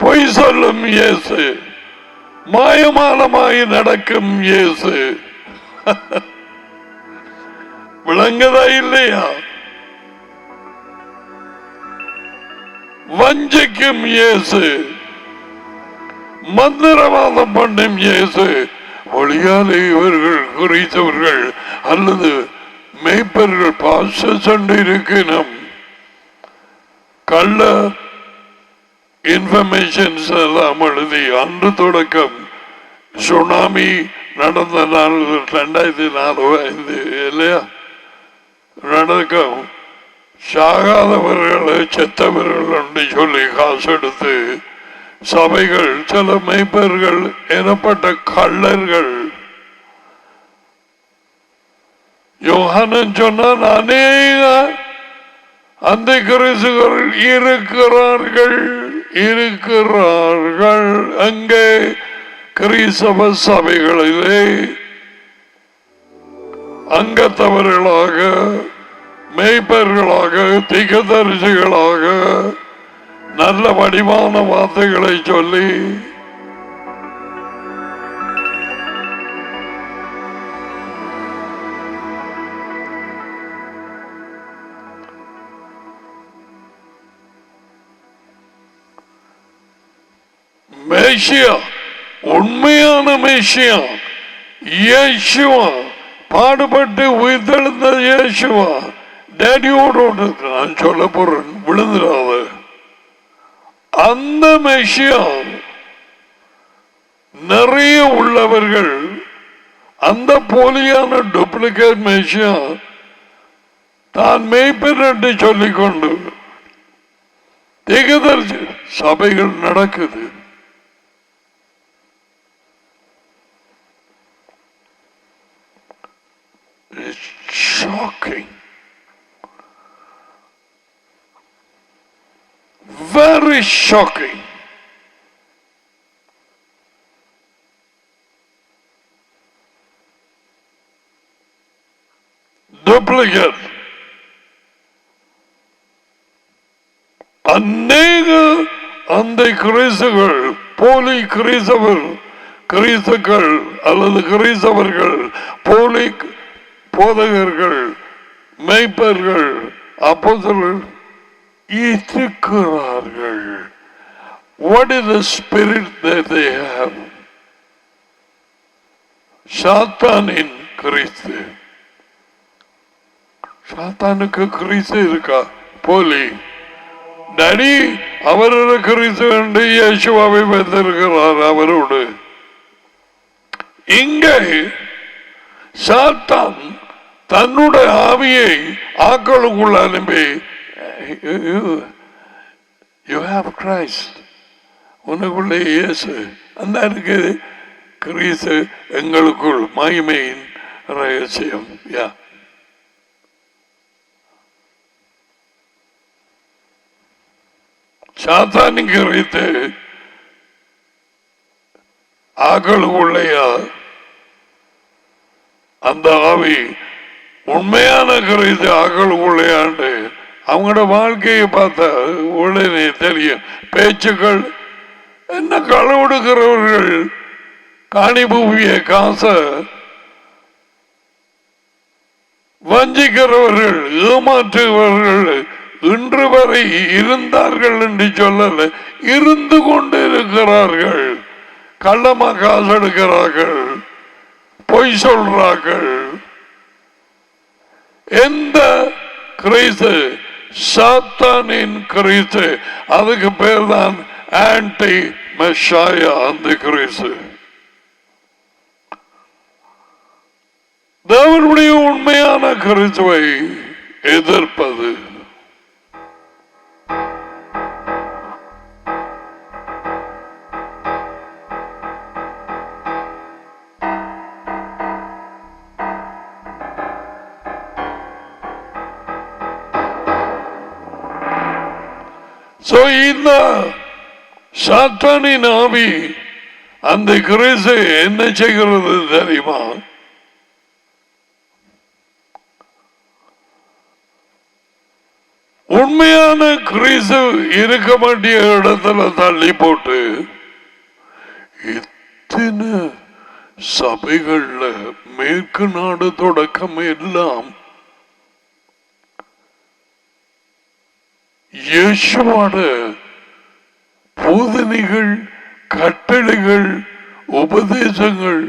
பொய் சொல்லும் இயேசு, மாயமானமாய் நடக்கும் இயேசு. விளங்குதா இல்லையா? வஞ்சிக்கும் இயேசு, மந்திரவாதம் பண்ணும் இயேசு. ஒளியாலே இவர்கள் குறித்தவர்கள் அல்லது மேய்ப்பர்கள் பாச சண்டை இருக்கணும். கள்ள இன்ஃபர்மேஷன்ஸ் எல்லாம் எழுதி அன்று தொடக்கம் சுனாமி நடந்த நாள் 2004 இல்லையா நடக்கும். சாகாதவர்களை செத்தவர்கள் என்று சொல்லி காசு எடுத்து சபைகள் சில மேய்ப்பர்கள் எனப்பட்ட கள்ளர்கள் யோகானன் சொன்னான் அநேக அந்த கிறிஸ்துகள் இருக்கிறார்கள் அங்கே கிறிஸ்தவ சபைகளிலே அங்கத்தவர்களாக மேய்ப்பர்களாக தீர்க்கதரிசிகளாக நல்ல வடிவான வார்த்தைகளை சொல்லி மேசியா, உண்மையான மேசியா இயேசுவா, பாடுபட்டு உயிர்த்தெழுந்த இயேசுவா டேடியோடு நான் சொல்ல போறேன், விழுந்துடாத. அந்த மேசியா நிறைய உள்ளவர்கள் அந்த போலியான டூப்ளிகேட் மேசியா தான் மேய்ப்பர் என்று சொல்லிக்கொண்டு தீர்க்கதரிசி சபைகள் நடக்குது. It's shocking. Very shocking. Duplicate. அநேக அந்த கிறிஸ்துகள் போலி கிறிஸ்துக்கள் அல்லது கிறிஸ்தவர்கள் போலி போதகர்கள் மேய்ப்பர்கள் அப்போஸ்தலர்கள் இருக்கிறார்கள். What is the spirit that they have? சாத்தானின் கிறிஸ்து. சாத்தானுக்கு கிறிஸ்து இருக்கா? போலி டடி அவரோட கிறிஸ்து என்று இயேசுவாவை வைத்திருக்கிறார் அவரோடு. இங்கே சாத்தான் தன்னுடைய ஆவியை ஆக்களுக்குள்ள அனுப்பி you have Christ, உனக்குள்ளே இயேசு அந்த இருக்கு கிறிஸ்து எங்களுக்குள் மகிமையின் ரகசியம். சாத்தானுக்கு கிறிஸ்து ஆக்களுக்குள்ளையா அந்த ஆவி உண்மையான கிறிஸ்து ஆக்களுக்குள்ளையாண்டு அவங்களோட வாழ்க்கையை பார்த்தா உடனே தெரியும். பேச்சுக்கள் என்ன களவெடுக்கிறவர்கள், காணிபூவிய காசை வஞ்சிக்கிறவர்கள், ஏமாற்றுகிறவர்கள் இன்று வரை இருந்தார்கள் என்று சொல்லல, இருந்து கொண்டு இருக்கிறார்கள். கள்ளமா காசு எடுக்கிறார்கள், பொய் சொல்றார்கள். எந்த கிறிஸ்து? சாத்தானின் கிறிஸ்து. அதுக்கு பேர் தான் ஆன்டி மெஷாயா அந்த கிறிஸ்து. தேவனுடைய உண்மையான கிறிஸ்துவை எதிர்ப்பது. இந்த சாத்தானின் ஆவி அந்த கிறிஸ்து என்ன செய்கிறது தெரியுமா? உண்மையான கிறிஸ்து இருக்க வேண்டிய இடத்துல தள்ளி போட்டு இத்தனை சபைகள்ல மேற்கு நாடு தொடக்கம் எல்லாம் இயேசுவோட போதனைகள், கட்டளைகள், உபதேசங்கள்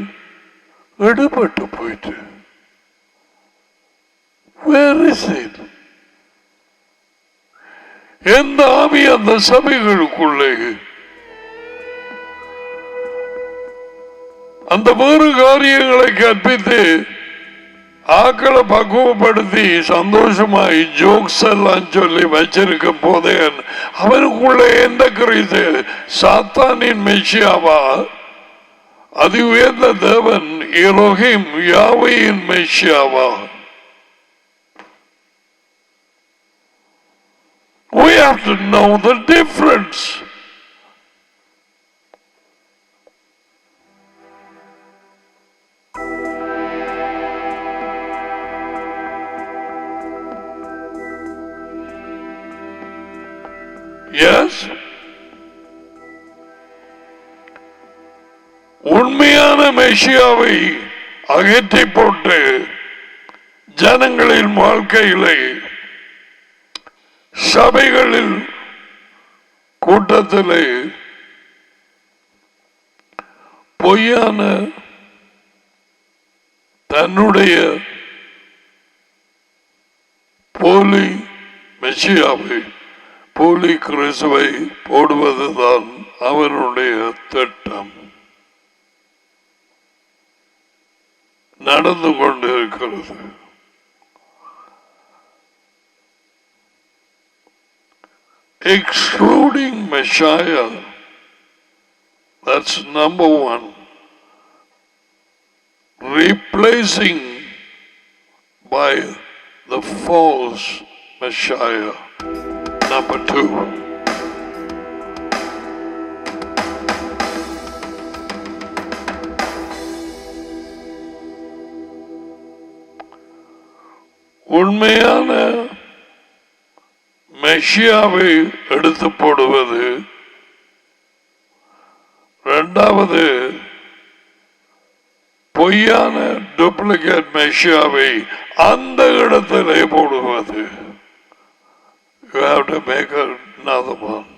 எடுபட்டு போயிட்டு. எந்த ஆவி அந்த சபைகளுக்குள்ளே அந்த வேறு காரியங்களை கற்பித்து ஆக்களை பக்குவப்படுத்தி சந்தோஷமாய் ஜோக்ஸ் எல்லாம் சொல்லி வச்சிருக்கும் போதே அவனுக்குள்ள எந்த கிறிஸ்து சாத்தானின் மெஷியாவா, அதி உயர்ந்த தேவன் Elohim யாவையின் மெஷியாவா? We have to know the difference. Yes, உண்மையான மெஷியாவை அகற்றி போட்டு ஜனங்களின் வாழ்க்கையிலே சபைகளில் கூட்டத்திலே பொய்யான தன்னுடைய போலி மெஷியாவை, போலி கிறிஸ்துவை போடுவதுதான் அவனுடைய திட்டம் நடந்து கொண்டிருக்கிறது. Excluding Messiah, that's number one. Replacing by the false Messiah, number two. உண்மையான மெஷியாவை எடுத்து போடுவது, இரண்டாவது பொய்யான டூப்ளிகேட் மெஷியாவை அந்த இடத்திலே போடுவது. You have to make another one.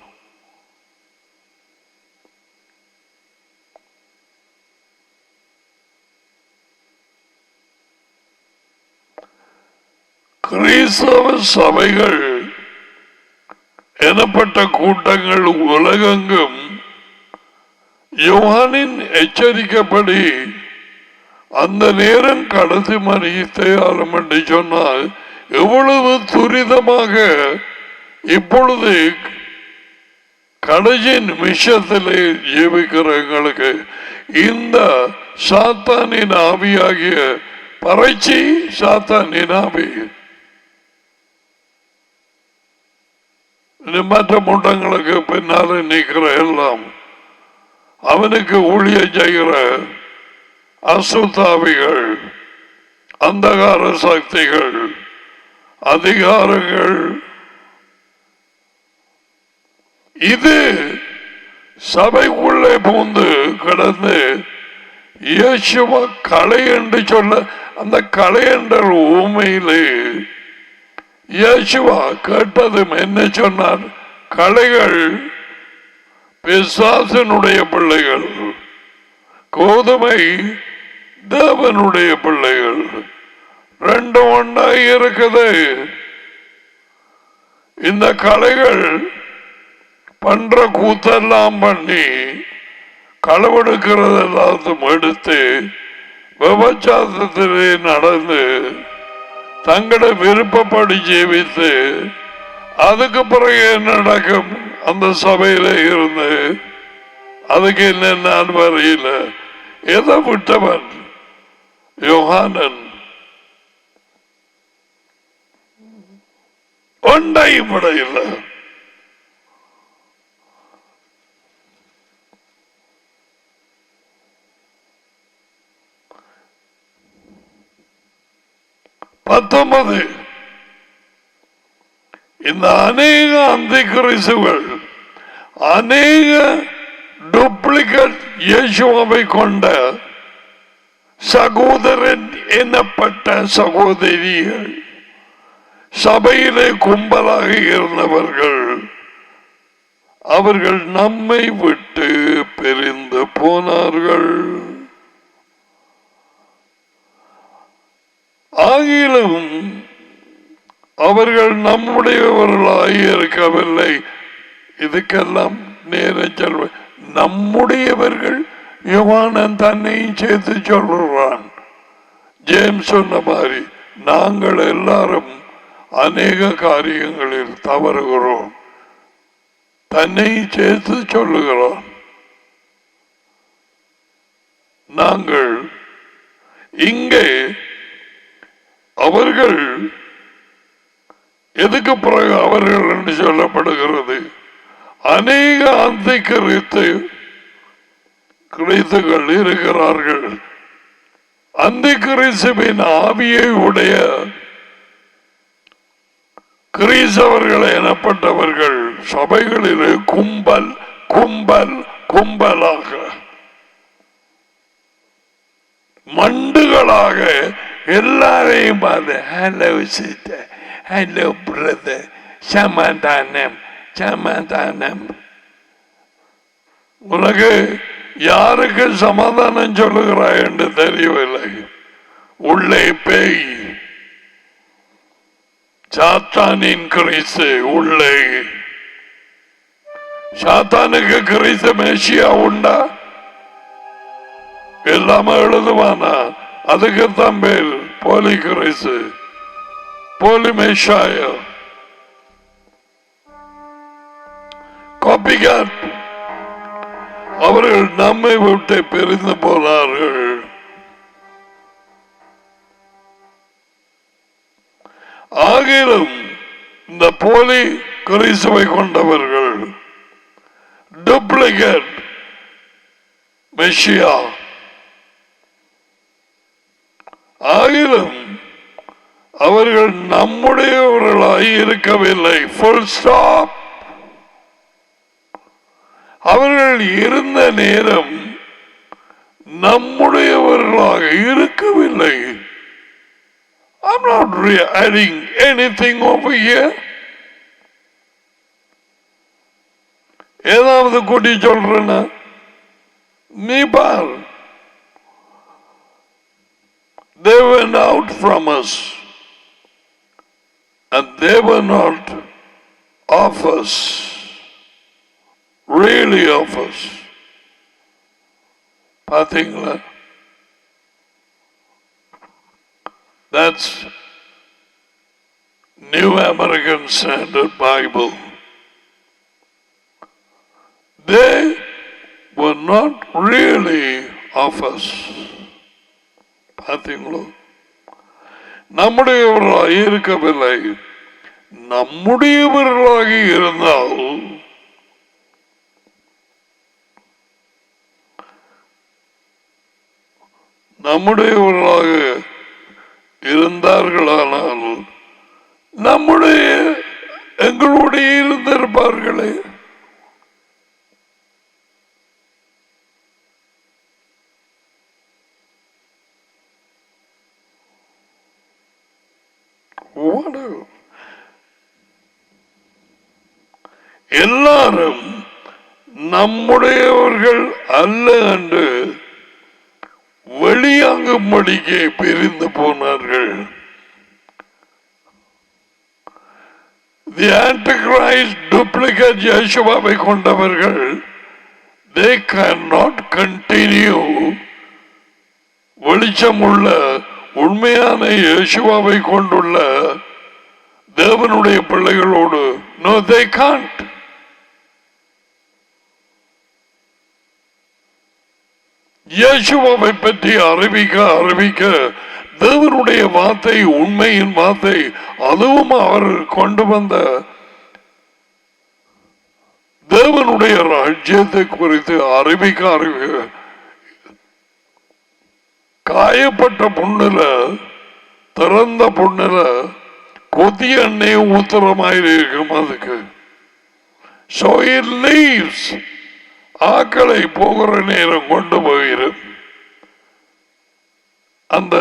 கிறிஸ்தவ சபைகள் எனப்பட்ட கூட்டங்கள் உலகெங்கும் யோவானின் எச்சரிக்கப்படி அந்த நேரம் கடைசி மணித்தையாலும் என்று சொன்னால் எவ்வளவு துரிதமாக இப்பொழுது கடைசி நிமிஷத்திலே ஜீவிக்கிற எங்களுக்கு இந்த சாத்தானின் ஆவியாகிய பறைச்சி சாத்தானின் ஆவி மற்ற முண்டங்களுக்கு பின்னால நிற்கிற எல்லாம் அவனுக்கு ஊழியம் செய்கிற அசுத்தாவிகள், அந்தகார சக்திகள், அதிகாரங்கள், இது சபைக்குள்ளே பூந்து கிடந்து இயேசுவ கலை என்று சொல்ல அந்த கலை என்ற ஊமையிலே இயேசுவா கேட்டதும் என்ன சொன்னார்? களைகள் பிசாசனுடைய பிள்ளைகள், கோதுமை தேவனுடைய பிள்ளைகள், ரெண்டும் ஒன்றாய் இருக்குது. இந்த களைகள் பண்ற கூத்தெல்லாம் பண்ணி களவெடுக்கிறது எல்லாத்தையும் எடுத்து விபச்சாரத்திலே நடந்து தங்களோட விருப்பப்படி ஜீவித்து அதுக்கு பிறகு என்ன நடக்கும்? அந்த சபையில இருந்து அதுக்கு என்ன வரையில எதை விட்டவன் யோகானன் ஒன்றை விட இல்லை. பத்தொன்பது இந்த அநேக அந்தி கிறிஸ்துகள் அநேக டூப்ளிகேட் இயேசுவை கொண்ட சகோதரன் எனப்பட்ட சகோதரிகள் சபையிலே கும்பலாக இருந்தவர்கள் அவர்கள் நம்மை விட்டு பிரிந்து போனார்கள். ஆகிலும் அவர்கள் நம்முடையவர்களாக இருக்கவில்லை. இதுக்கெல்லாம் நேரம் சொல்வ நம்முடையவர்கள் யோவானன் தன்னையும் சேர்த்து சொல்றான். ஜேம்ஸ் சொன்ன மாதிரி நாங்கள் எல்லாரும் அநேக காரியங்களில் தவறுகிறோம். தன்னை சேர்த்து சொல்லுகிறோம். நாங்கள் இங்கே அவர்கள் எதுக்கு பிறகு அவர்கள் என்று சொல்லப்படுகிறது? அநேக அந்தி கிறிஸ்துகள் இருக்கிறார்கள். அந்தி கிறிஸ்துவின் ஆவியை உடைய கிறிஸ்தவர்கள் எனப்பட்டவர்கள் சபைகளிலே கும்பல் கும்பல் கும்பலாக மண்டுகளாக எல்லாரையும் பார்த்து ஹலோ சிஸ்டர், ஹலோ பிரதர், சமாதானம் சமாதானம். உனக்கு யாருக்கு சமாதானம் சொல்லுகிறாய் என்று தெரியவில்லை. உள்ளே பேய் சாத்தானின் கிறிஸ்து உள்ளே. சாத்தானுக்கு கிறிஸ்து மேசியா உண்டா? எல்லாமே எழுதுவானா? அதுக்கு தான் பேர் போலி கிறிஸ்து, போலி மேஷாய, காப்பிகாட். அவர்கள் நம்மை விட்டு பிரிந்து போனார்கள். ஆகிலும் இந்த போலி கிறிஸ்துவை கொண்டவர்கள் டூப்ளிகேட் மெஷியா. ஆகிலும் அவர்கள் நம்முடையவர்களாய் இருக்கவில்லை. Full stop. அவர்கள் இருந்த நேரம் நம்முடையவர்களாக இருக்கவில்லை. I'm not adding anything over here. ஏதாவது கூட்டி சொல்றேன்னா நீ பார். They went out from us and they were not of us, really of us. பாத்தீங்களா? That's New American Standard Bible. They were not really of us. பார்த்தீங்களோ? நம்முடையவர்களாக இருக்கவில்லை. நம்முடையவர்களாக இருந்தால் நம்முடையவர்களாக இருந்தார்களானால் நம்முடைய எங்களுடைய இருந்திருப்பார்களே. எல்லாரும் நம்முடையவர்கள் அல்ல என்று வெளியாகும்படிக்கு பிரிந்து போனார்கள். The Antichrist டூப்ளிகேட் இயேசுவாவை கொண்டவர்கள் they cannot continue வெளிச்சமுள்ள உண்மையான இயேசுவாவை கொண்டுள்ள தேவனுடைய பிள்ளைகளோடு no they can't. இயேசுவாவை பற்றி அறிவிக்க தேவனுடைய வார்த்தை உண்மையின் வார்த்தை அதுவும் அவர் கொண்டு வந்த தேவனுடைய ராஜ்யத்தை குறித்து அறிவிக்க காயப்பட்ட புண்ணுல திறந்த புண்ணுல கொதிய எண்ணெய் ஊத்திரமாயிருக்கும் அதுக்கு. So it leaves ஆக்களை போகிற நேரம் கொண்டு போயிரும் அந்த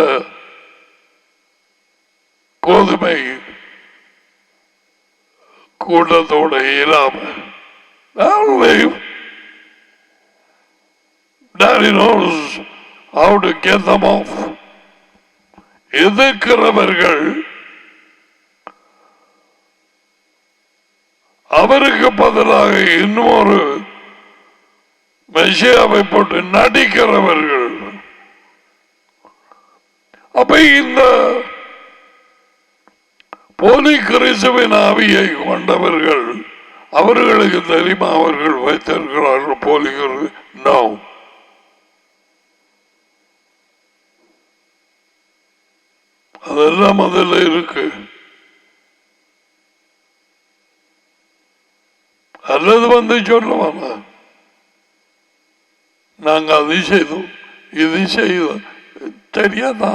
கோதுமை கூட்டத்தோட இல்லாம Daddy knows how to get them off. எதிர்க்கிறவர்கள் அவருக்கு பதிலாக இன்னொரு மெசியாவை போட்டு நடிக்கிறவர்கள். அப்ப இந்த போலி கிறிஸ்துவின் ஆவியை கொண்டவர்கள் அவர்களுக்கு தெரியுமா அவர்கள் வைத்திருக்கிறார்கள் போலி நோ. அதெல்லாம் அதில் இருக்கு. அல்லது வந்து சொல்லுவாங்க நாங்க அது செய்தோம் இது செய்தோம் தெரியாதா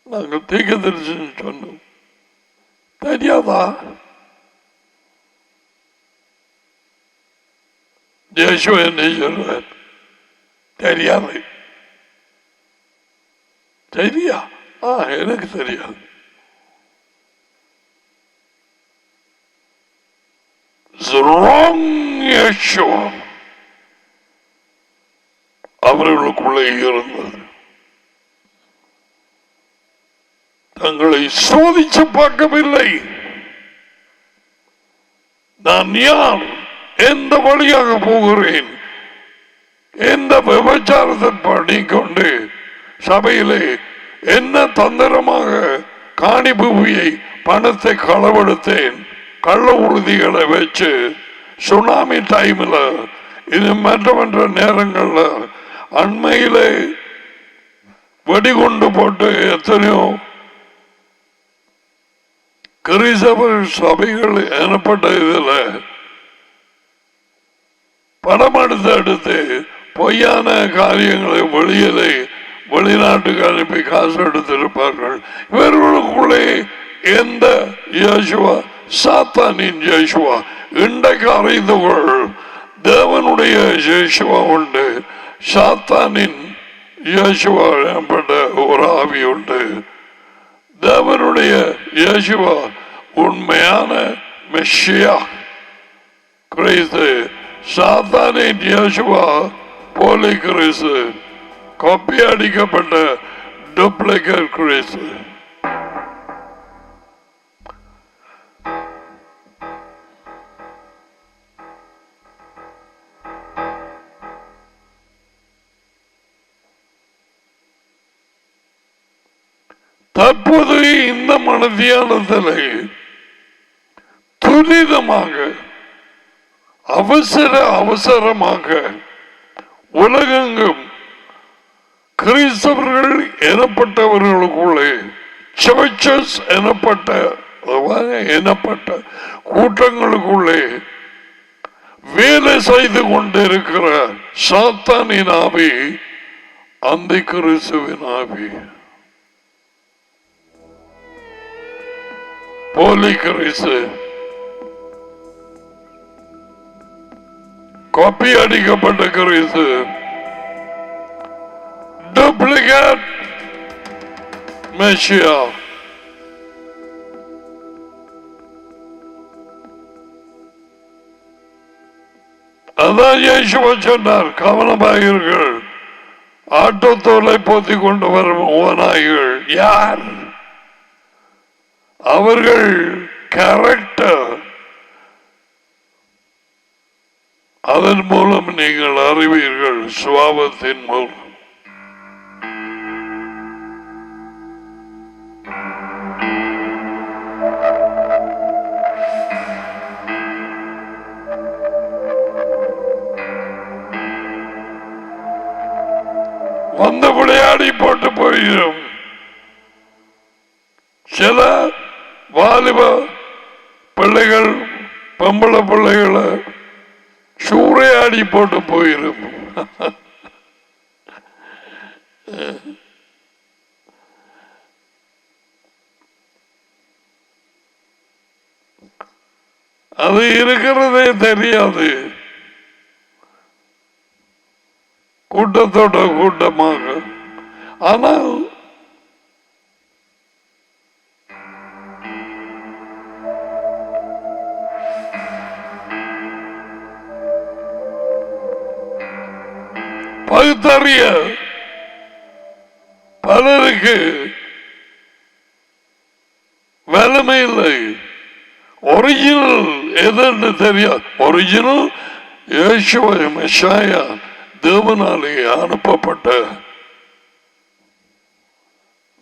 நாங்கள் தீக்க தெரிச்சுன்னு சொன்னோம் தெரியாதா இயேசு என்ன சொல்றார் தெரியாது தெரியா எனக்கு தெரியாது wrong Yeshua அவர்களுக்குள்ளே இருந்தது. தங்களை சோதிச்சு பார்க்கவில்லை. நான் யார், எந்த வழியாக போகிறேன், எந்த விபச்சாரத்தை பண்ணிக்கொண்டு சபையிலே என்ன தந்திரமாக காணிபூமியை பணத்தை களவெடுத்தேன், கள்ள உறுதிகளை வச்சு சுனாமி டைம்ல இது மற்ற நேரங்கள்ல அண்மையிலே வெடிகுண்டு போட்டு எத்தனையோ கிறிஸ்தவ சபைகள் எனப்பட்ட இதுல படம் எடுத்து பொய்யான காரியங்களை வெளிநாட்டுக்கு அனுப்பி காசு எடுத்திருப்பார்கள். இவர்களுக்குள்ளே எந்த இயேசுவா சாத்தானின் இயேசுவா இன்றைக்கு அறிந்து கொள். தேவனுடைய இயேசுவா உண்டு, சாத்தானின் இயேசுவா எனப்பட்ட ஒரு ஆவி உண்டு. தேவனுடைய இயேசுவா உண்மையான மெஷியா கிறிஸ்து, சாத்தானின் இயேசுவா போலி கிறிஸ்து, காப்பி அடிக்கப்பட்ட டூப்ளிகேட் கிறிஸ்து. தற்போது இந்த மனதியானதில் துரிதமாக அவசரமாக உலகெங்கும் கிறிஸ்தவர்கள் எனப்பட்டவர்களுக்குள்ளே சர்ச்சஸ் எனப்பட்ட கூட்டங்களுக்குள்ளே வேலை செய்து கொண்டிருக்கிற சாத்தானின் ஆவி அந்த கிறிஸ்துவின் ஆவி, போலி கிறிஸ்து, காப்பி அடிக்கப்பட்ட கிறிஸ்து, டூப்ளிகேட் மெஷியா. அதான் இயேசுவா சொன்னார், கவனமாகிறீர்கள், ஆட்டோ தோலை போத்தி கொண்டு வரும் ஓநாய்கள் யார்? அவர்கள் கேரக்டர் அதன் மூலம் நீங்கள் அறிவீர்கள். சுபாவத்தின் மூலம் வந்து விளையாடி போட்டு போயிடும். சில வாலிப பிள்ளைகள் பொம்பளை பிள்ளைகளை சூறையாடி போட்டு போயிடும். அது இருக்கிறதே தெரியாது. கூட்டத்தோட கூட்டமாக. ஆனால் பகுத்தறிய பலருக்கு வலிமை இல்லை. ஒரிஜினல் எதென்று தெரியாது. ஒரிஜினல் இயேசுவை மெஷாயா தேவனாலே அனுப்பப்பட்ட,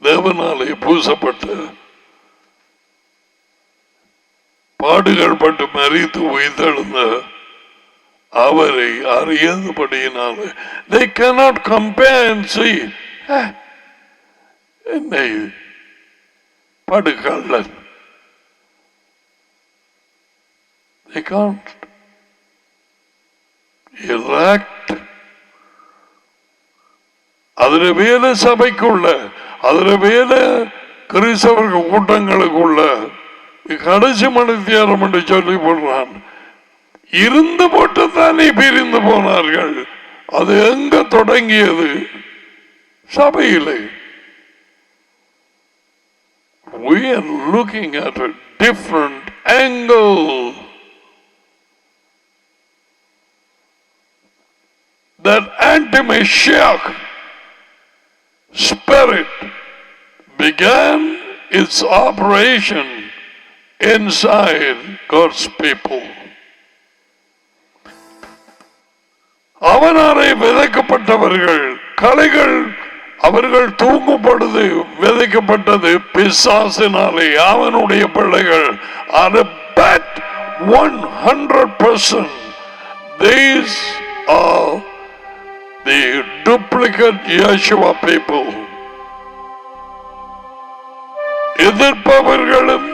தேவனாலே பூசப்பட்ட, பாடுகள் பட்டு மறித்து உயிர்த்தெழுந்த அவரை அறியாதபடியினால they cannot compare and say என்னை படுகள்ளன். They can't elect. அதுல வேலை சபைக்குள்ள, அதுல வேலை கிறிஸ்தவர்கள் கூட்டங்களுக்குள்ள கடைசி மனிதம் என்று சொல்லி போடுறான். இருந்து போட்டுத்தானே பிரிந்து போனார்கள். அது எங்க தொடங்கியது? சபையிலே. We are looking at a different angle. That anti-Messiah spirit began its operation inside God's people. அவனாலே விதைக்கப்பட்டவர்கள் கலைகள், அவர்கள் தூங்கப்படுது விதைக்கப்பட்டது பிசாசினாலே. அவனுடைய பிள்ளைகள் are bet 100% these are the duplicate Yeshua people. எதிர்ப்பவர்களும்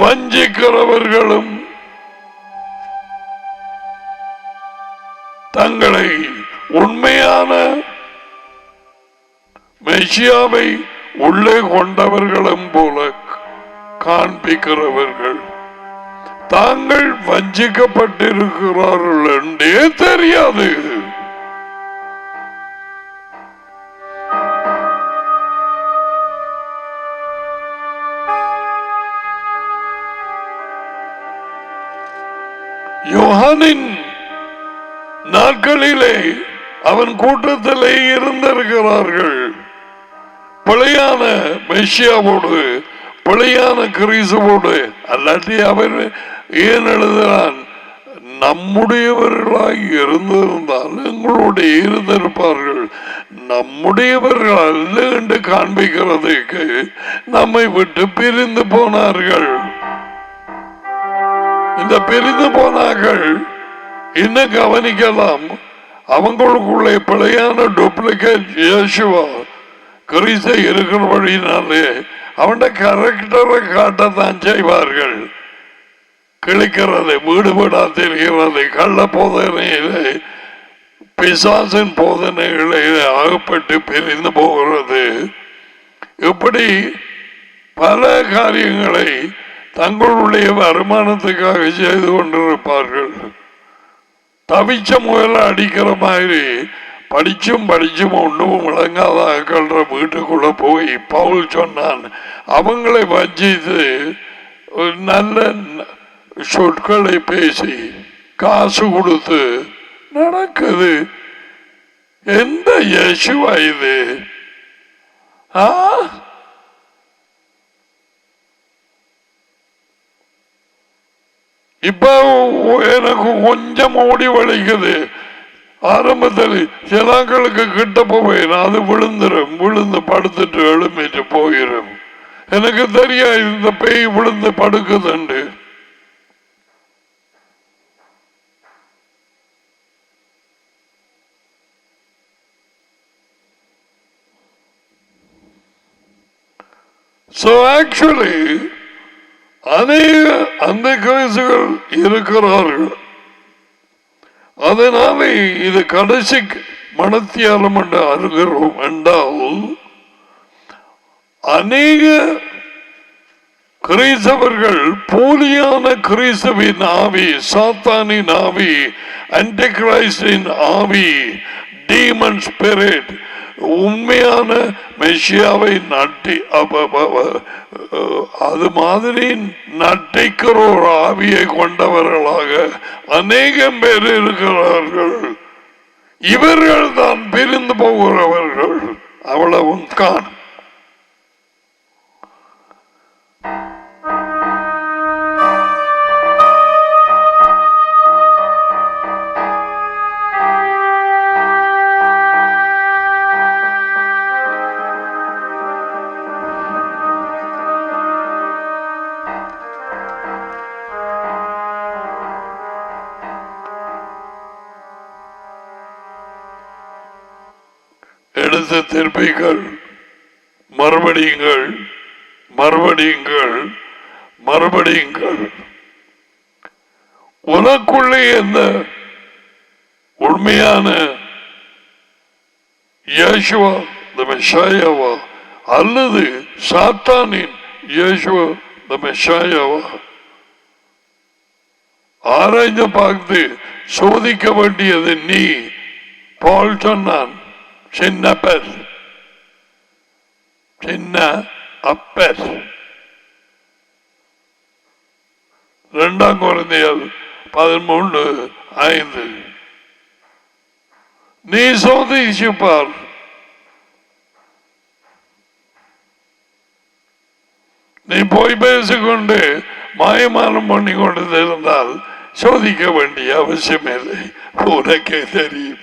வஞ்சிக்கிறவர்களும் தங்களை உண்மையான மெசியாவை உள்ளே கொண்டவர்களும் போல காண்பிக்கிறவர்கள் தாங்கள் வஞ்சிக்கப்பட்டிருக்கிறார்கள் என்றே தெரியாது. யோவானின் நாட்களிலே அவன் கூட்டத்திலே இருந்திருக்கிறார்கள். பிழையான மெசியாவோடு, பிழையான கிறிஸ்துவோடு. அல்லாட்டி அவன் ஏன் எழுதுகிறான்? நம்முடையவர்களாய் இருந்திருந்தால் எங்களுடைய இருந்திருப்பார்கள். நம்முடையவர்கள் அல்ல என்று காண்பிக்கிறதுக்கு நம்மை விட்டு பிரிந்து போனார்கள். இந்த பிரிந்து போனார்கள் இன்னும் கவனிக்கலாம். அவங்களுக்குள்ளே பிழையான டூப்ளிகேட் இயேசுவா கிறிஸ்து இருக்கிறபடினாலே அவன் கேரக்டரை காட்டத்தான் செய்வார்கள். கிழிக்கிறது, வீடு வீடா தெரிகிறது, கள்ள போதனையிலே பிசாசின் போதனைகளை அகப்பட்டு பிரிந்து போகிறது. இப்படி பல காரியங்களை தங்களுடைய வருமானத்துக்காக செய்து கொண்டிருப்பார்கள். தவிச்ச முயல அடிக்கிற மாதிரி படிச்சும் ஒன்றும் விளங்காத ஆக்கள்ற வீட்டுக்குள்ள போய் பவுல் சொன்னான். அவங்களை வஞ்சித்து நல்ல சொற்களை பேசி காசு கொடுத்து நடக்குது. எந்த இயேசுவா இது? இப்ப எனக்கு கொஞ்சம் ஓடி வலிக்குது. ஆரம்பத்தில் சிலாக்களுக்கு கிட்ட போவேன், அது விழுந்து படுத்துட்டு எழுமிட்டு போயிடும். எனக்கு தெரியாது இந்த பேய் விழுந்து படுக்குதுண்டு. So actually அநேக அந்த கிறிஸ்துகள் இருக்கிறார்கள். அதனாலே இது கடைசி மனத்தியாலம் என்று அறிகிறோம் என்றால் அநேக கிறிஸ்தவர்கள் போலியான கிறிஸ்துவின் ஆவி, சாத்தானின் ஆவி, ஆன்டிகிரைஸ்டின் ஆவி, டீமன் ஸ்பிரிட், உண்மையான மெஷியாவை நட்டி அது மாதிரி நட்டிக்கிற ஒரு ஆவியை கொண்டவர்களாக அநேகம் பேர் இருக்கிறார்கள். இவர்கள் தான் பிரிந்து போகிறவர்கள், அவ்வளவும் காண். எடுத்து திருப்பிகள், மறுபடியுங்கள், மறுபடியுங்கள், மறுபடியுங்கள். உனக்குள்ளே என்ன உண்மையான இயேசுவா தி மெஷாயாவா அல்லது சாத்தானின் இயேசுவா தி மெஷாயாவா ஆராய்ந்து பார்த்து சோதிக்க வேண்டியது நீ. பவுல் சொன்னான், சின்ன அப்பர், சின்ன அப்பர். 2 கொரிந்தியர் 13:5. நீ சோதிச்சு பார். நீ போய் பேசிக்கொண்டு மாயமானம் பண்ணி கொண்டு இருந்தால் சோதிக்க வேண்டிய அவசியம் இல்லை, உனக்கே தெரியும்.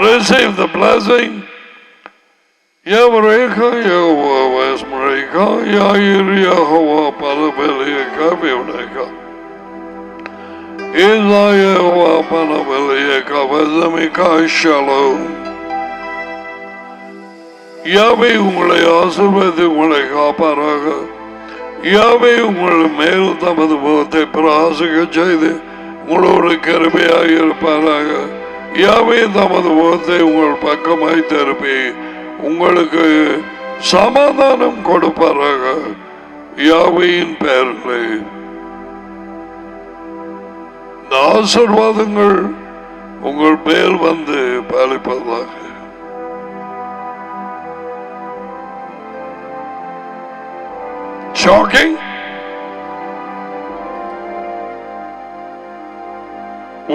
Receive the blessing. Yavreka Yahweh Vesmareka Yair Yahweh Parabeleka Vivneka Iza Yahweh Parabeleka Vezamika Shalom. யாவே உங்களை ஆசீர்வதித்து உங்களை காப்பாராக. யாவே உங்கள் மேல் தமது முகத்தை பிரகாசிக்க செய்து உங்களோடு கிருபையாக இருப்பாராக. யாவே தமது முகத்தை உங்கள் பக்கமாய் திருப்பி உங்களுக்கு சமாதானம் கொடுப்பாராக. யாவையின் பெயரில் இந்த ஆசீர்வாதங்கள் உங்கள் மேல் வந்து பாலிப்பதாக. Shocking?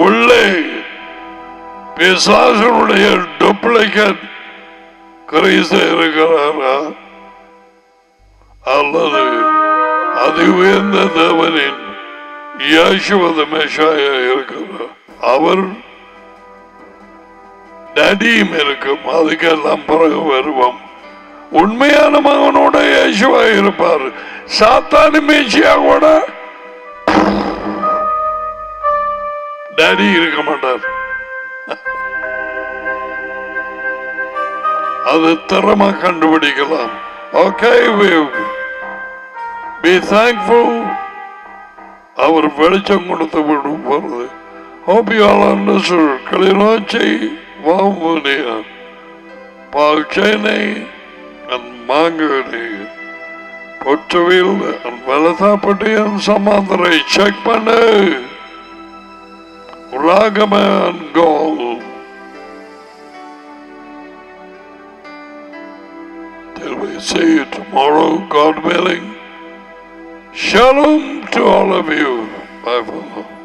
உள்ளே பிசாசனுடைய டூப்ளிகேட் கிறிஸ்து இருக்கிறாரா அல்லது அதி உயர்ந்த தேவனின் இயேசுவ மெஷாயா இருக்கிறார்? அவர் டடியும் இருக்கும், அதுக்கெல்லாம் பிறகு வருவோம். உண்மையான மகனோட இயேசுவா இருப்பார். சாத்தானி மேசியா கூட டாடி இருக்க மாட்டார். அது திறமை கண்டுபிடிக்கலாம். Okay, we be thankful. அவர் வெளிச்சம் கொடுத்து விடும் போறது. Hope you all understood. Kilinochchi, வாமுனியா, பால்சேனை and மாங்கனி, பொற்றவில் and வலசாப்பட்டியன் சமாந்தரை செக் பண்ணு. Ragaman gold. Till we see you tomorrow, God willing. Shalom to all of you. Bye for now.